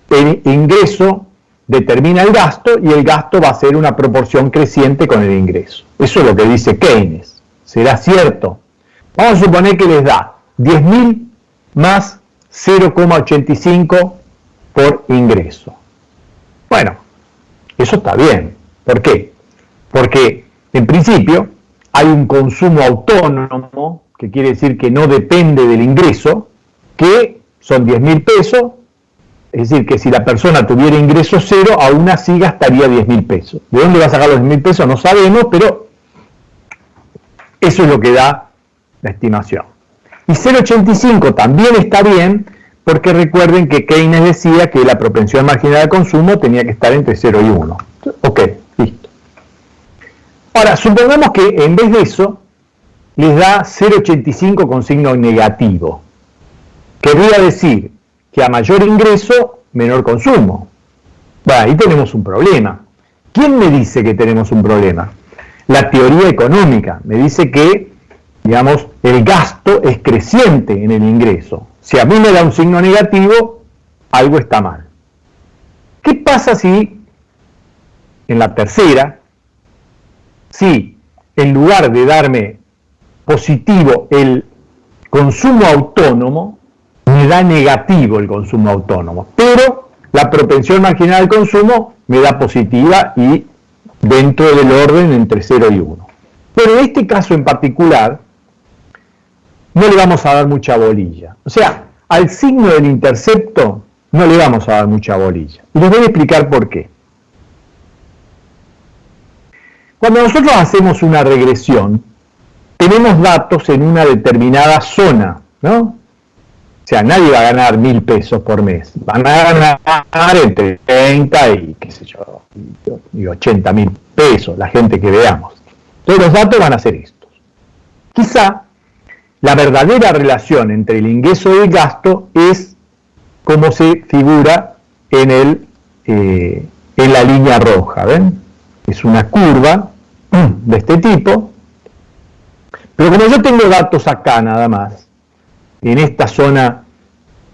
S1: el ingreso determina el gasto y el gasto va a ser una proporción creciente con el ingreso. Eso es lo que dice Keynes. ¿Será cierto? Vamos a suponer que les da 10.000 más 0,85 por ingreso. Bueno, eso está bien. ¿Por qué? Porque en principio hay un consumo autónomo, que quiere decir que no depende del ingreso, que son 10.000 pesos, es decir, que si la persona tuviera ingreso cero, aún así gastaría 10.000 pesos. ¿De dónde va a sacar los 10.000 pesos? No sabemos, pero eso es lo que da la estimación. Y 0,85 también está bien, porque recuerden que Keynes decía que la propensión marginal de consumo tenía que estar entre 0 y 1. Ok, listo. Ahora, supongamos que en vez de eso, les da 0,85 con signo negativo. Querría decir que a mayor ingreso, menor consumo. Bueno, ahí tenemos un problema. ¿Quién me dice que tenemos un problema? La teoría económica me dice que, digamos, el gasto es creciente en el ingreso. Si a mí me da un signo negativo, algo está mal. ¿Qué pasa si, en la tercera, si en lugar de darme positivo el consumo autónomo, me da negativo el consumo autónomo, pero la propensión marginal al consumo me da positiva y dentro del orden entre 0 y 1. Pero en este caso en particular, no le vamos a dar mucha bolilla. O sea, al signo del intercepto no le vamos a dar mucha bolilla. Y les voy a explicar por qué. Cuando nosotros hacemos una regresión, tenemos datos en una determinada zona, ¿no? O sea, nadie va a ganar 1.000 pesos por mes. Van a ganar entre 30 y, qué sé yo, y 80.000 pesos, la gente que veamos. Todos los datos van a ser estos. Quizá la verdadera relación entre el ingreso y el gasto es como se figura en la línea roja, ¿ven? Es una curva de este tipo, pero como yo tengo datos acá nada más, en esta zona,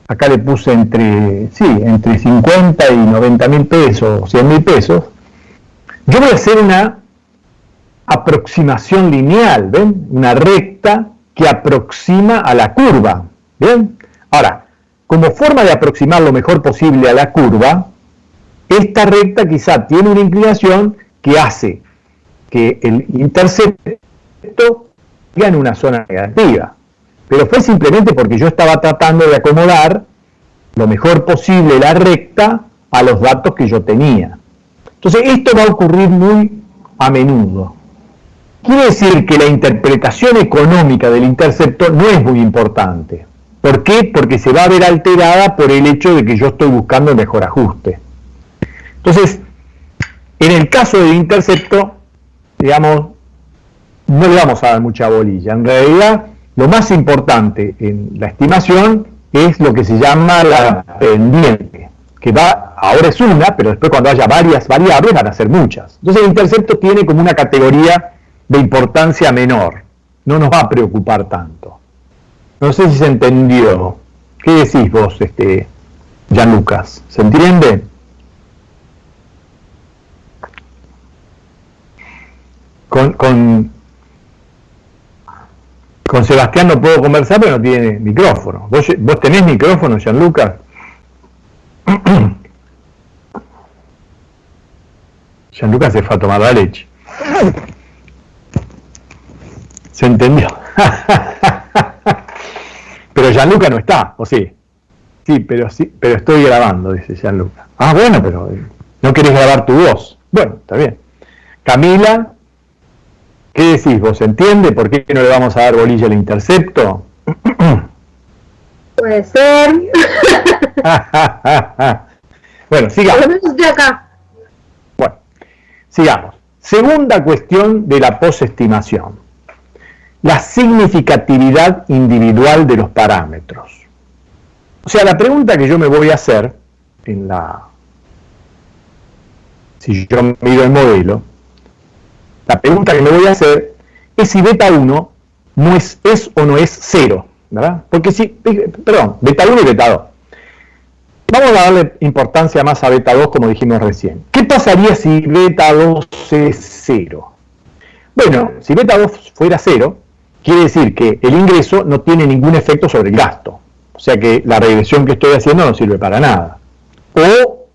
S1: acá le puse entre 50 y 90.000 pesos, 100.000 pesos, yo voy a hacer una aproximación lineal, ¿ven? Una recta que aproxima a la curva, ¿bien? Ahora, como forma de aproximar lo mejor posible a la curva, esta recta quizá tiene una inclinación que hace que el intercepto caiga en una zona negativa. Pero fue simplemente porque yo estaba tratando de acomodar lo mejor posible la recta a los datos que yo tenía. Entonces, esto va a ocurrir muy a menudo. Quiere decir que la interpretación económica del intercepto no es muy importante. ¿Por qué? Porque se va a ver alterada por el hecho de que yo estoy buscando el mejor ajuste. Entonces, en el caso del intercepto, digamos, no le vamos a dar mucha bolilla. En realidad, lo más importante en la estimación es lo que se llama la pendiente, que ahora es una, pero después cuando haya varias variables van a ser muchas. Entonces el intercepto tiene como una categoría de importancia menor, no nos va a preocupar tanto. No sé si se entendió. ¿Qué decís vos, Gianlucas? ¿Se entiende? Con Sebastián no puedo conversar, pero no tiene micrófono. ¿Vos tenés micrófono, Gianlucas? Gianlucas se fue a tomar la leche. ¿Se entendió? Pero Gianluca no está, ¿o sí? Sí, pero estoy grabando, dice Gianluca. Ah, bueno, pero no querés grabar tu voz. Bueno, está bien. Camila, ¿qué decís vos? ¿Entiende por qué no le vamos a dar bolilla al intercepto?
S4: Puede ser.
S1: Bueno, sigamos.
S4: Estoy acá.
S1: Bueno, sigamos. Segunda cuestión de la posestimación. La significatividad individual de los parámetros. O sea, la pregunta que yo me voy a hacer si yo mido el modelo, la pregunta que me voy a hacer es si beta 1 no es o no es 0, ¿verdad? Porque beta 1 y beta 2. Vamos a darle importancia más a beta 2 como dijimos recién. ¿Qué pasaría si beta 2 es 0? Bueno, si beta 2 fuera 0, quiere decir que el ingreso no tiene ningún efecto sobre el gasto. O sea que la regresión que estoy haciendo no sirve para nada. O,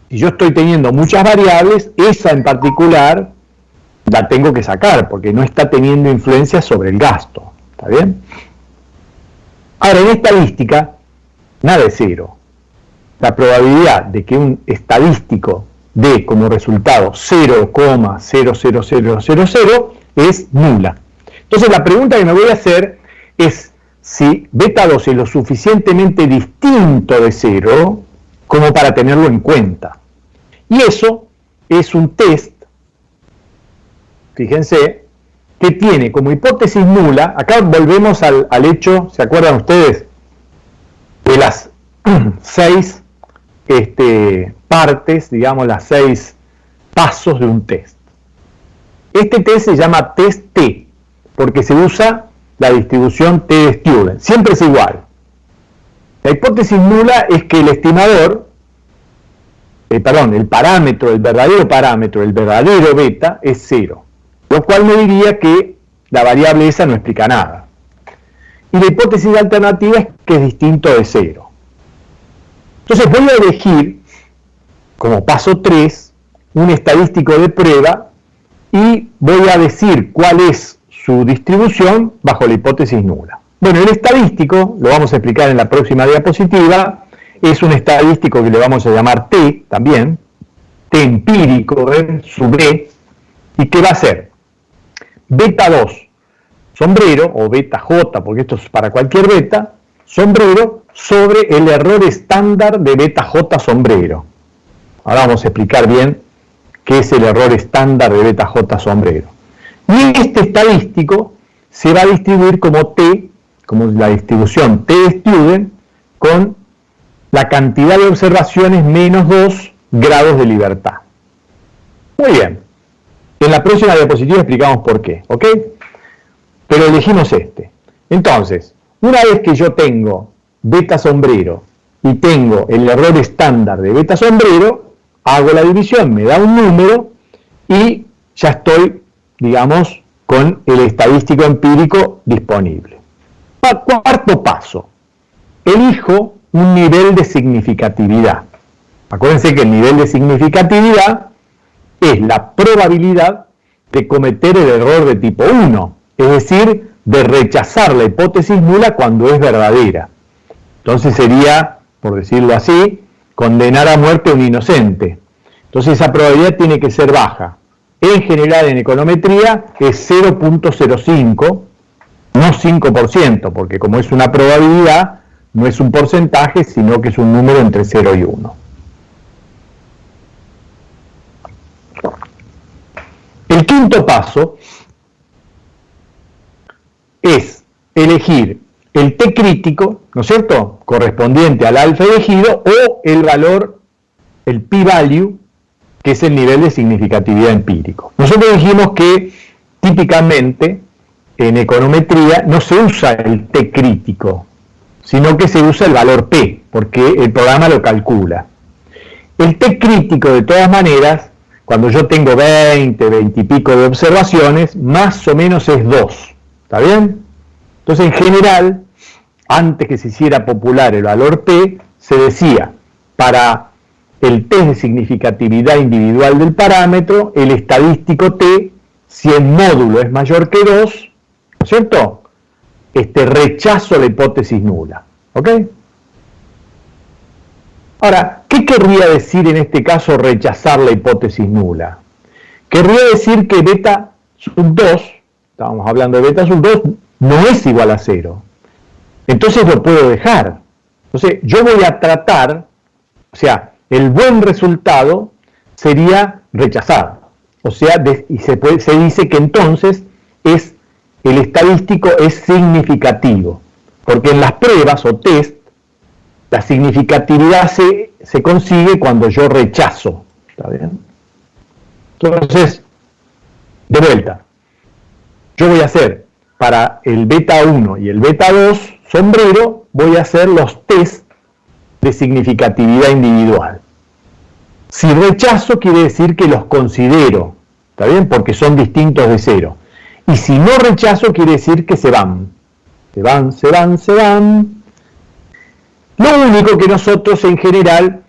S1: si yo estoy teniendo muchas variables, esa en particular la tengo que sacar, porque no está teniendo influencia sobre el gasto. ¿Está bien? Ahora, en estadística, nada es 0. La probabilidad de que un estadístico dé como resultado 0,00000 es nula. Entonces la pregunta que me voy a hacer es si beta 2 es lo suficientemente distinto de 0 como para tenerlo en cuenta. Y eso es un test, fíjense, que tiene como hipótesis nula, acá volvemos al hecho, ¿se acuerdan ustedes? De las 6 partes, digamos, las 6 pasos de un test. Este test se llama test T, porque se usa la distribución T de Student. Siempre es igual. La hipótesis nula es que el estimador, el parámetro, el verdadero beta, es 0. Lo cual me diría que la variable esa no explica nada. Y la hipótesis alternativa es que es distinto de 0. Entonces voy a elegir, como paso 3, un estadístico de prueba y voy a decir cuál es su distribución bajo la hipótesis nula. Bueno, el estadístico, lo vamos a explicar en la próxima diapositiva, es un estadístico que le vamos a llamar T también, T empírico, sub B, y que va a ser beta 2 sombrero, o beta J, porque esto es para cualquier beta, sombrero sobre el error estándar de beta J sombrero. Ahora vamos a explicar bien qué es el error estándar de beta J sombrero. Y este estadístico se va a distribuir como T, como la distribución T-student, con la cantidad de observaciones menos 2 grados de libertad. Muy bien. En la próxima diapositiva explicamos por qué, ¿ok? Pero elegimos este. Entonces, una vez que yo tengo beta sombrero y tengo el error estándar de beta sombrero, hago la división, me da un número y ya estoy, digamos, con el estadístico empírico disponible. Cuarto paso, elijo un nivel de significatividad. Acuérdense que el nivel de significatividad es la probabilidad de cometer el error de tipo 1, es decir, de rechazar la hipótesis nula cuando es verdadera. Entonces sería, por decirlo así, condenar a muerte a un inocente. Entonces esa probabilidad tiene que ser baja. En general en econometría es 0.05, no 5%, porque como es una probabilidad, no es un porcentaje, sino que es un número entre 0 y 1. El quinto paso es elegir el T crítico, ¿no es cierto?, correspondiente al alfa elegido, o el valor, el p-value, que es el nivel de significatividad empírico. Nosotros dijimos que típicamente en econometría no se usa el T crítico, sino que se usa el valor P, porque el programa lo calcula. El T crítico, de todas maneras, cuando yo tengo 20 y pico de observaciones, más o menos es 2. ¿Está bien? Entonces, en general, antes que se hiciera popular el valor P, se decía, para el test de significatividad individual del parámetro, el estadístico T, si el módulo es mayor que 2, ¿no es cierto?, rechazo la hipótesis nula. ¿Ok? Ahora, ¿qué querría decir en este caso rechazar la hipótesis nula? Querría decir que beta sub 2, estábamos hablando de beta sub 2, no es igual a 0. Entonces lo puedo dejar. Entonces yo voy a tratar, o sea, el buen resultado sería rechazar. O sea, y se dice que entonces el estadístico es significativo. Porque en las pruebas o test, la significatividad se consigue cuando yo rechazo. ¿Está bien? Entonces, de vuelta, yo voy a hacer para el beta 1 y el beta 2 sombrero, voy a hacer los test de significatividad individual. Si rechazo, quiere decir que los considero, ¿está bien? Porque son distintos de 0. Y si no rechazo, quiere decir que se van. Se van, se van, se van. Lo único que nosotros en general,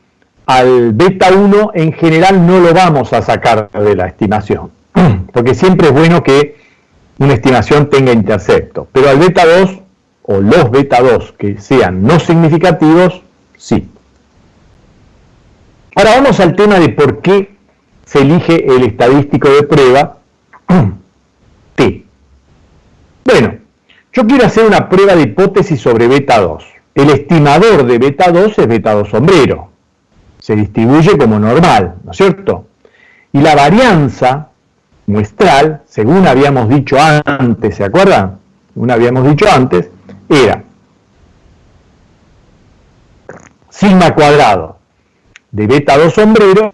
S1: al beta 1 en general no lo vamos a sacar de la estimación. Porque siempre es bueno que una estimación tenga intercepto. Pero al beta 2 o los beta 2 que sean no significativos, sí. Ahora vamos al tema de por qué se elige el estadístico de prueba T. Bueno, yo quiero hacer una prueba de hipótesis sobre beta 2. El estimador de beta 2 es beta 2 sombrero. Se distribuye como normal, ¿no es cierto? Y la varianza muestral, según habíamos dicho antes, ¿se acuerdan? Según habíamos dicho antes, era sigma cuadrado de beta 2 sombrero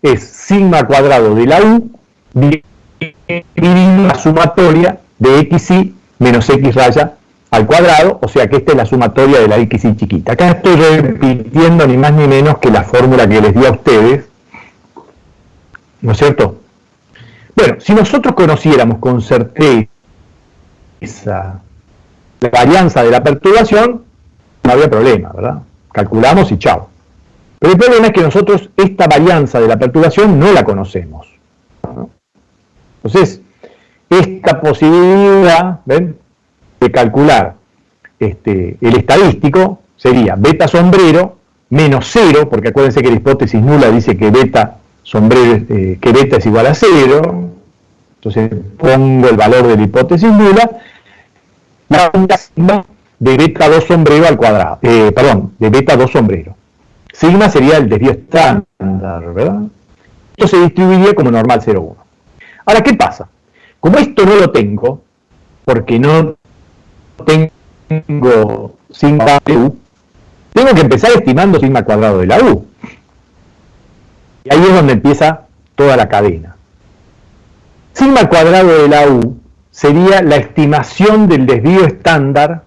S1: es sigma cuadrado de la U dividido la sumatoria de xy menos x raya al cuadrado, o sea que esta es la sumatoria de la xy chiquita. Acá estoy repitiendo ni más ni menos que la fórmula que les di a ustedes, ¿no es cierto? Bueno, si nosotros conociéramos con certeza la varianza de la perturbación, no había problema, ¿verdad? Calculamos y chao. Pero el problema es que nosotros esta varianza de la perturbación no la conocemos, ¿no? Entonces, esta posibilidad, ¿ven?, de calcular el estadístico sería beta sombrero menos 0, porque acuérdense que la hipótesis nula dice que beta sombrero, que beta es igual a 0, entonces pongo el valor de la hipótesis nula, la sigma de beta 2 sombrero al cuadrado, de beta 2 sombrero. Sigma sería el desvío estándar, ¿verdad? Esto se distribuiría como normal 0,1. Ahora, ¿qué pasa? Como esto no lo tengo, porque no tengo sigma de U, tengo que empezar estimando sigma cuadrado de la U. Y ahí es donde empieza toda la cadena. Sigma cuadrado de la U sería la estimación del desvío estándar,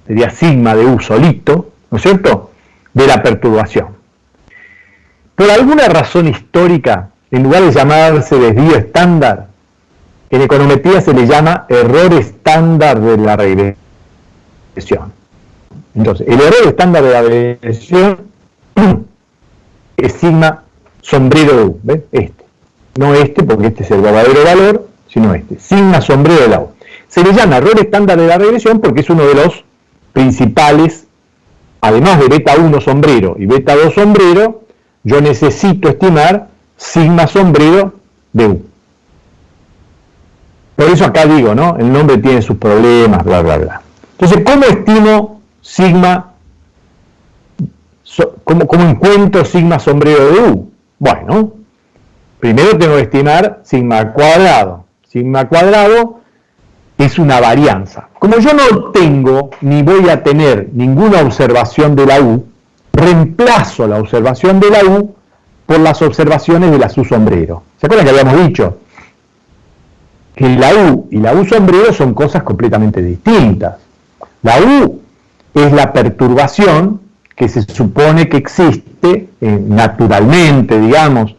S1: sería sigma de U solito, ¿no es cierto?, de la perturbación. Por alguna razón histórica, en lugar de llamarse desvío estándar, en econometría se le llama error estándar de la regresión. Entonces, el error estándar de la regresión es sigma sombrero de U, ¿ven? Este. No este, porque este es el verdadero valor, sino este. Sigma sombrero de la U. Se le llama error estándar de la regresión porque es uno de los principales, además de beta 1 sombrero y beta 2 sombrero, yo necesito estimar sigma sombrero de U. Por eso acá digo, ¿no? El nombre tiene sus problemas, bla, bla, bla. Entonces, ¿cómo estimo sigma, cómo encuentro sigma sombrero de U? Bueno, primero tengo que estimar sigma cuadrado. Sigma cuadrado es una varianza. Como yo no tengo ni voy a tener ninguna observación de la U, reemplazo la observación de la U por las observaciones de la U sombrero. ¿Se acuerdan que habíamos dicho que la U y la U sombrero son cosas completamente distintas? La U es la perturbación que se supone que existe naturalmente, digamos,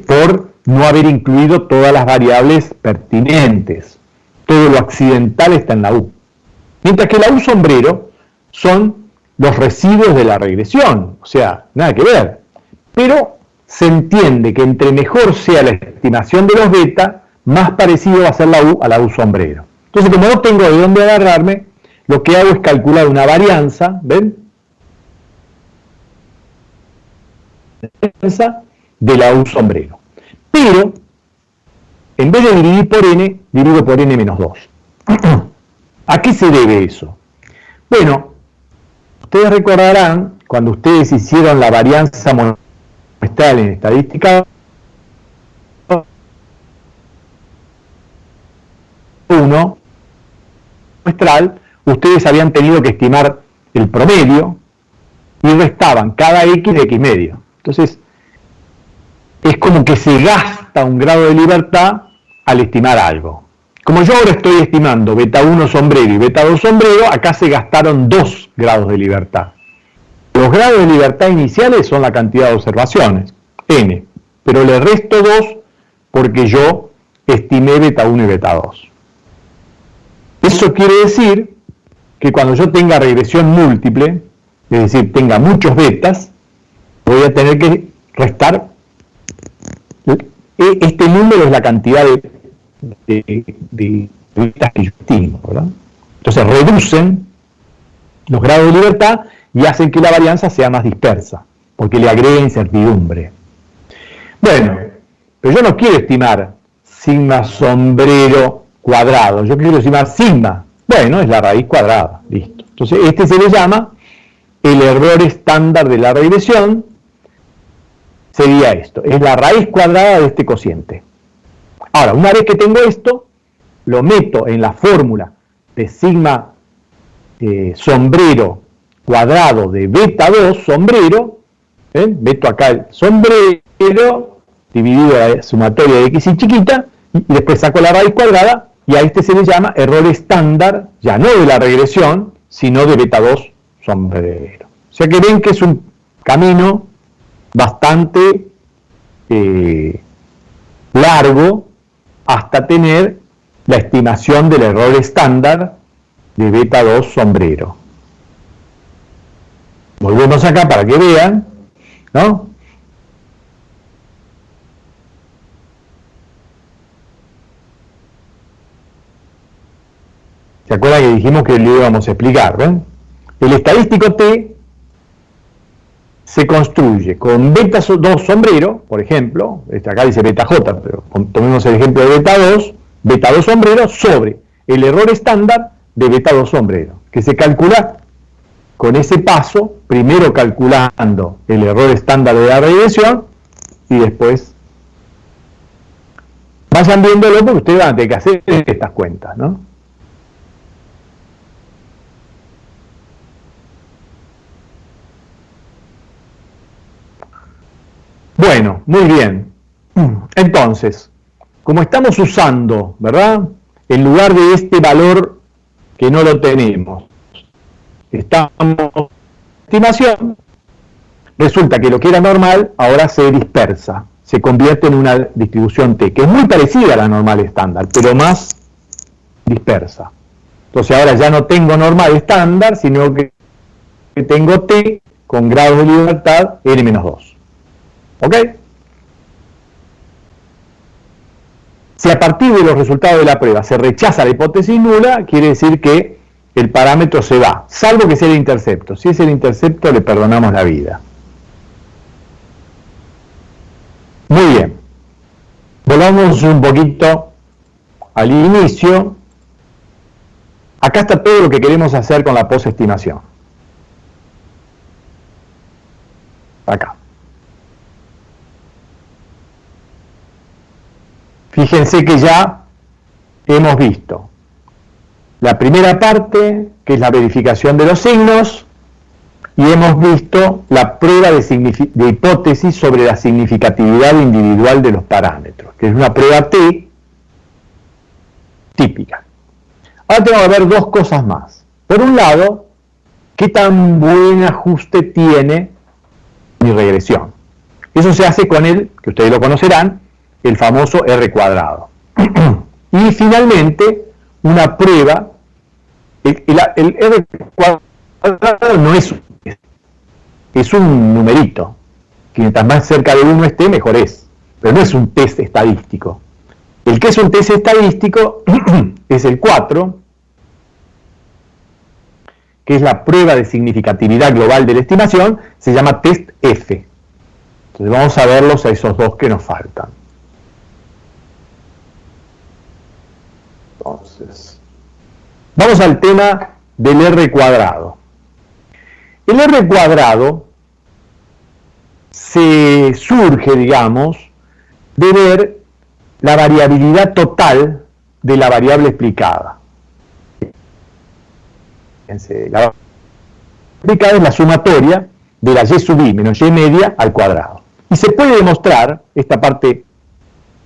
S1: por no haber incluido todas las variables pertinentes. Todo lo accidental está en la U. Mientras que la U sombrero son los residuos de la regresión, o sea, nada que ver. Pero se entiende que entre mejor sea la estimación de los beta, más parecido va a ser la U a la U sombrero. Entonces, como no tengo de dónde agarrarme, lo que hago es calcular una varianza, ¿ven? De la U sombrero. Pero, en vez de dividir por n, divido por n menos 2. ¿A qué se debe eso? Bueno, ustedes recordarán, cuando ustedes hicieron la varianza muestral en estadística 1 muestral, ustedes habían tenido que estimar el promedio y restaban cada x de x medio. Entonces, es como que se gasta un grado de libertad al estimar algo. Como yo ahora estoy estimando beta 1 sombrero y beta 2 sombrero, acá se gastaron 2 grados de libertad. Los grados de libertad iniciales son la cantidad de observaciones, n, pero le resto 2 porque yo estimé beta 1 y beta 2. Eso quiere decir que cuando yo tenga regresión múltiple, es decir, tenga muchos betas, voy a tener que restar. Este número es la cantidad de betas que yo estimo, ¿verdad? Entonces reducen los grados de libertad y hacen que la varianza sea más dispersa, porque le agrega incertidumbre. Bueno, pero yo no quiero estimar sigma sombrero cuadrado, yo quiero estimar sigma. Bueno, es la raíz cuadrada, listo. Entonces este se le llama el error estándar de la regresión. Sería esto, es la raíz cuadrada de este cociente. Ahora, una vez que tengo esto, lo meto en la fórmula de sigma sombrero cuadrado de beta 2 sombrero, ¿ven? Meto acá el sombrero dividido la sumatoria de x y chiquita, y después saco la raíz cuadrada, y a este se le llama error estándar, ya no de la regresión, sino de beta 2 sombrero. O sea que ven que es un camino bastante largo hasta tener la estimación del error estándar de beta 2 sombrero. Volvemos acá para que vean, ¿no? ¿Se acuerdan que dijimos que lo íbamos a explicar? ¿Ven? El estadístico T se construye con beta 2 sombrero, por ejemplo, acá dice beta J, pero tomemos el ejemplo de beta 2 sombrero sobre el error estándar de beta 2 sombrero, que se calcula con ese paso, primero calculando el error estándar de la regresión y después vayan viéndolo porque ustedes van a tener que hacer estas cuentas, ¿no? Bueno, muy bien. Entonces, como estamos usando, ¿verdad? En lugar de este valor que no lo tenemos, estamos en estimación, resulta que lo que era normal ahora se dispersa, se convierte en una distribución T, que es muy parecida a la normal estándar, pero más dispersa. Entonces ahora ya no tengo normal estándar, sino que tengo T con grados de libertad N-2. ¿Ok? Si a partir de los resultados de la prueba se rechaza la hipótesis nula, quiere decir que el parámetro se va, salvo que sea el intercepto. Si es el intercepto, le perdonamos la vida. Muy bien. Volvamos un poquito al inicio. Acá está todo lo que queremos hacer con la posestimación. Acá. Fíjense que ya hemos visto la primera parte, que es la verificación de los signos, y hemos visto la prueba de hipótesis sobre la significatividad individual de los parámetros, que es una prueba T típica. Ahora tengo que ver dos cosas más. Por un lado, ¿qué tan buen ajuste tiene mi regresión? Eso se hace con el, que ustedes lo conocerán, el famoso R cuadrado. Y finalmente, una prueba, el R cuadrado no es un numerito, que mientras más cerca de 1 esté, mejor es, pero no es un test estadístico. El que es un test estadístico es el 4, que es la prueba de significatividad global de la estimación, se llama test F. Entonces vamos a verlos a esos dos que nos faltan. Entonces, vamos al tema del R cuadrado. El R cuadrado se surge, digamos, de ver la variabilidad total de la variable explicada. Fíjense, la variable explicada es la sumatoria de la y sub i menos y media al cuadrado. Y se puede demostrar, esta parte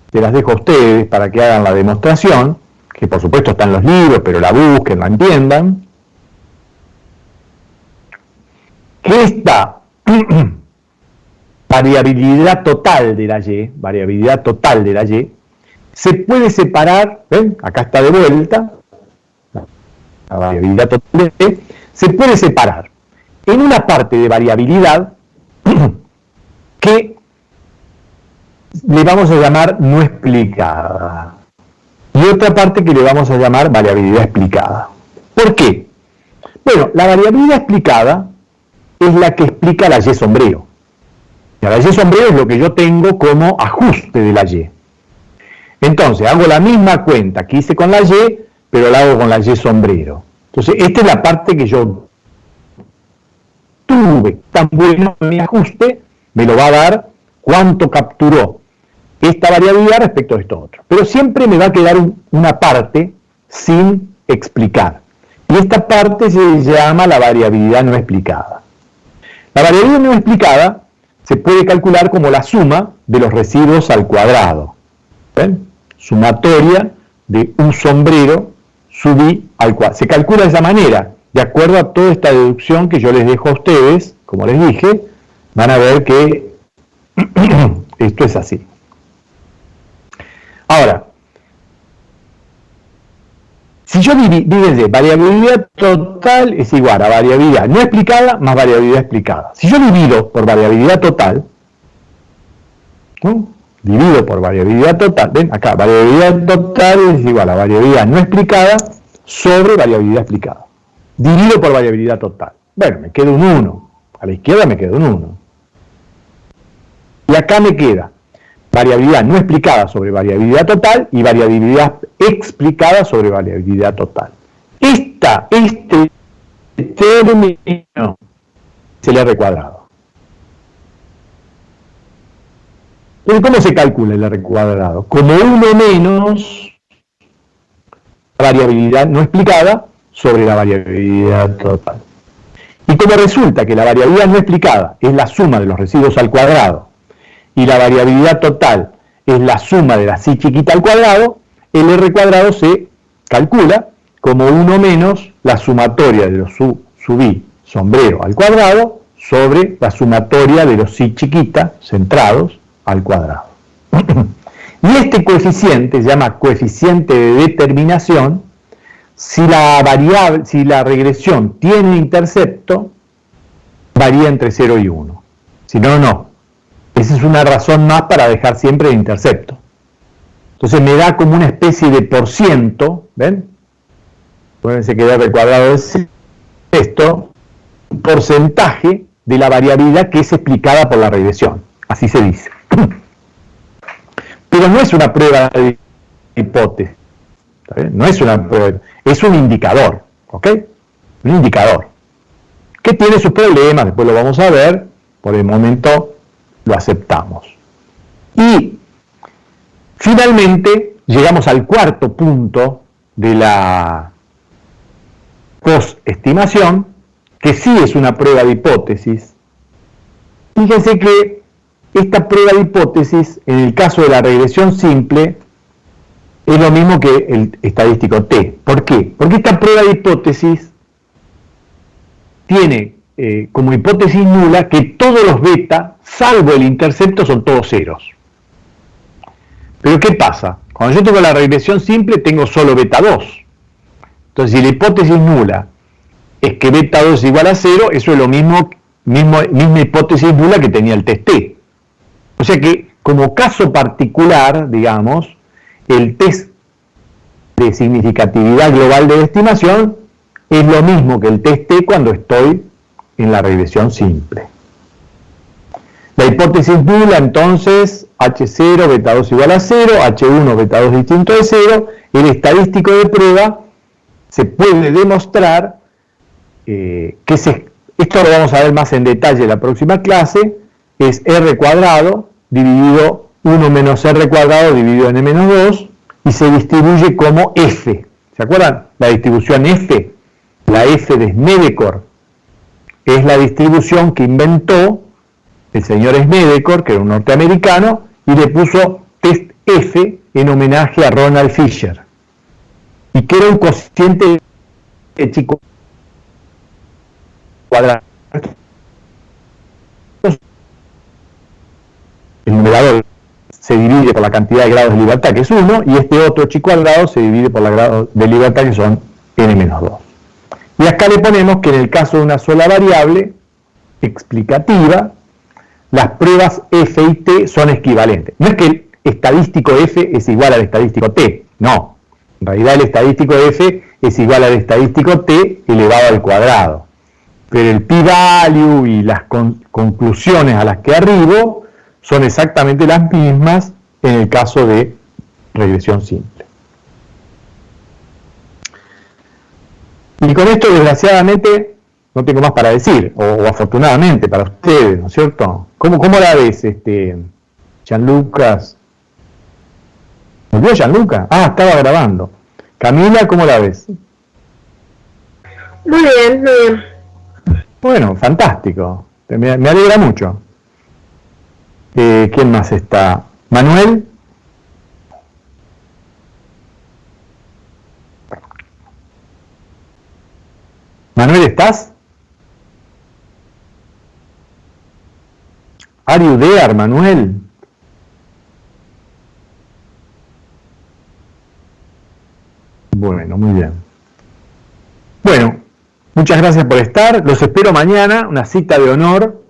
S1: se las dejo a ustedes para que hagan la demostración, que por supuesto está en los libros, pero la busquen, la entiendan, que esta variabilidad total de la y, se puede separar, ¿ven? Acá está de vuelta, la variabilidad total de y, se puede separar en una parte de variabilidad que le vamos a llamar no explicada, y otra parte que le vamos a llamar variabilidad explicada. ¿Por qué? Bueno, la variabilidad explicada es la que explica la y sombrero. La y sombrero es lo que yo tengo como ajuste de la y. Entonces, hago la misma cuenta que hice con la y, pero la hago con la y sombrero. Entonces, esta es la parte que yo tuve tan bueno en mi ajuste, me lo va a dar cuánto capturó esta variabilidad respecto a esto otro. Pero siempre me va a quedar una parte sin explicar. Y esta parte se llama la variabilidad no explicada. La variabilidad no explicada se puede calcular como la suma de los residuos al cuadrado. ¿Ven? Sumatoria de un sombrero sub i al cuadrado. Se calcula de esa manera, de acuerdo a toda esta deducción que yo les dejo a ustedes, como les dije, van a ver que esto es así. Ahora, si yo divido variabilidad total es igual a variabilidad no explicada más variabilidad explicada. Si yo divido por variabilidad total, ¿no? Divido por variabilidad total, ven acá, variabilidad total es igual a variabilidad no explicada sobre variabilidad explicada. Divido por variabilidad total. Bueno, me queda un 1. A la izquierda me queda un 1. Y acá me queda variabilidad no explicada sobre variabilidad total y variabilidad explicada sobre variabilidad total. Este término es el R cuadrado. Entonces, ¿cómo se calcula el R cuadrado? Como 1 menos la variabilidad no explicada sobre la variabilidad total. Y como resulta que la variabilidad no explicada es la suma de los residuos al cuadrado y la variabilidad total es la suma de la psi chiquita al cuadrado, el R cuadrado se calcula como 1 menos la sumatoria de los sub i sombrero al cuadrado sobre la sumatoria de los psi chiquita centrados al cuadrado. Y este coeficiente se llama coeficiente de determinación si la regresión tiene intercepto, varía entre 0 y 1. Si no, no. Esa es una razón más para dejar siempre el intercepto. Entonces me da como una especie de %, ¿ven? Acuérdense que R cuadrado es esto, un porcentaje de la variabilidad que es explicada por la regresión. Así se dice. Pero no es una prueba de hipótesis. No es una prueba, es un indicador, ¿ok? Un indicador que tiene sus problemas, después lo vamos a ver, por el momento lo aceptamos. Y finalmente llegamos al cuarto punto de la postestimación, que sí es una prueba de hipótesis. Fíjense que esta prueba de hipótesis, en el caso de la regresión simple, es lo mismo que el estadístico T. ¿Por qué? Porque esta prueba de hipótesis tiene como hipótesis nula que todos los beta, salvo el intercepto, son todos ceros. Pero ¿qué pasa? Cuando yo tengo la regresión simple, tengo solo beta 2. Entonces, si la hipótesis nula es que beta 2 es igual a 0, eso es lo misma hipótesis nula que tenía el test T. O sea que, como caso particular, digamos, el test de significatividad global de estimación es lo mismo que el test T cuando estoy en la regresión simple. La hipótesis nula, entonces, H0, beta 2 igual a 0, H1, beta 2 distinto de 0, el estadístico de prueba se puede demostrar esto lo vamos a ver más en detalle en la próxima clase, es R cuadrado dividido 1 menos R cuadrado dividido en N menos 2 y se distribuye como F. ¿Se acuerdan? La distribución F, la F de Smedekor, es la distribución que inventó el señor Smedekor, que era un norteamericano, y le puso test F en homenaje a Ronald Fisher. Y que era un cociente de chico cuadrado. El numerador se divide por la cantidad de grados de libertad, que es 1, y este otro chi cuadrado se divide por los grados de libertad, que son n menos 2. Y acá le ponemos que en el caso de una sola variable explicativa, las pruebas F y T son equivalentes. No es que el estadístico F es igual al estadístico T, no. En realidad el estadístico F es igual al estadístico T elevado al cuadrado. Pero el p-value y las conclusiones a las que arribo son exactamente las mismas en el caso de regresión simple. Y con esto, desgraciadamente, no tengo más para decir, o afortunadamente para ustedes, ¿no es cierto? ¿Cómo la ves, Gianluca? ¿Volvió Gianluca? Ah, estaba grabando. Camila, ¿cómo la ves?
S4: Muy bien, muy bien.
S1: Bueno, fantástico. Me alegra mucho. ¿Quién más está? ¿Manuel? ¿Manuel, estás? ¿Are you there, Manuel? Bueno, muy bien. Bueno, muchas gracias por estar. Los espero mañana, una cita de honor.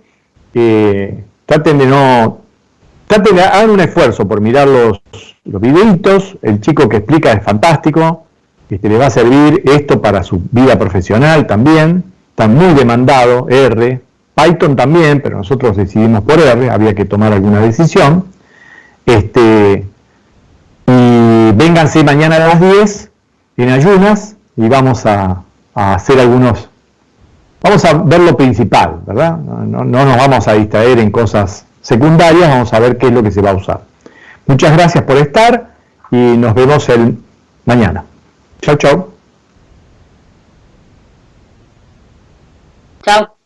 S1: Hagan un esfuerzo por mirar los videitos. El chico que explica es fantástico. Le va a servir esto para su vida profesional también. Está muy demandado R. Python también, pero nosotros decidimos por R. Había que tomar alguna decisión. Y vénganse mañana a las 10 en ayunas. y vamos a hacer vamos a ver lo principal, ¿verdad? No nos vamos a distraer en cosas secundarias, vamos a ver qué es lo que se va a usar. Muchas gracias por estar y nos vemos mañana. Chau, chau.
S2: Chao.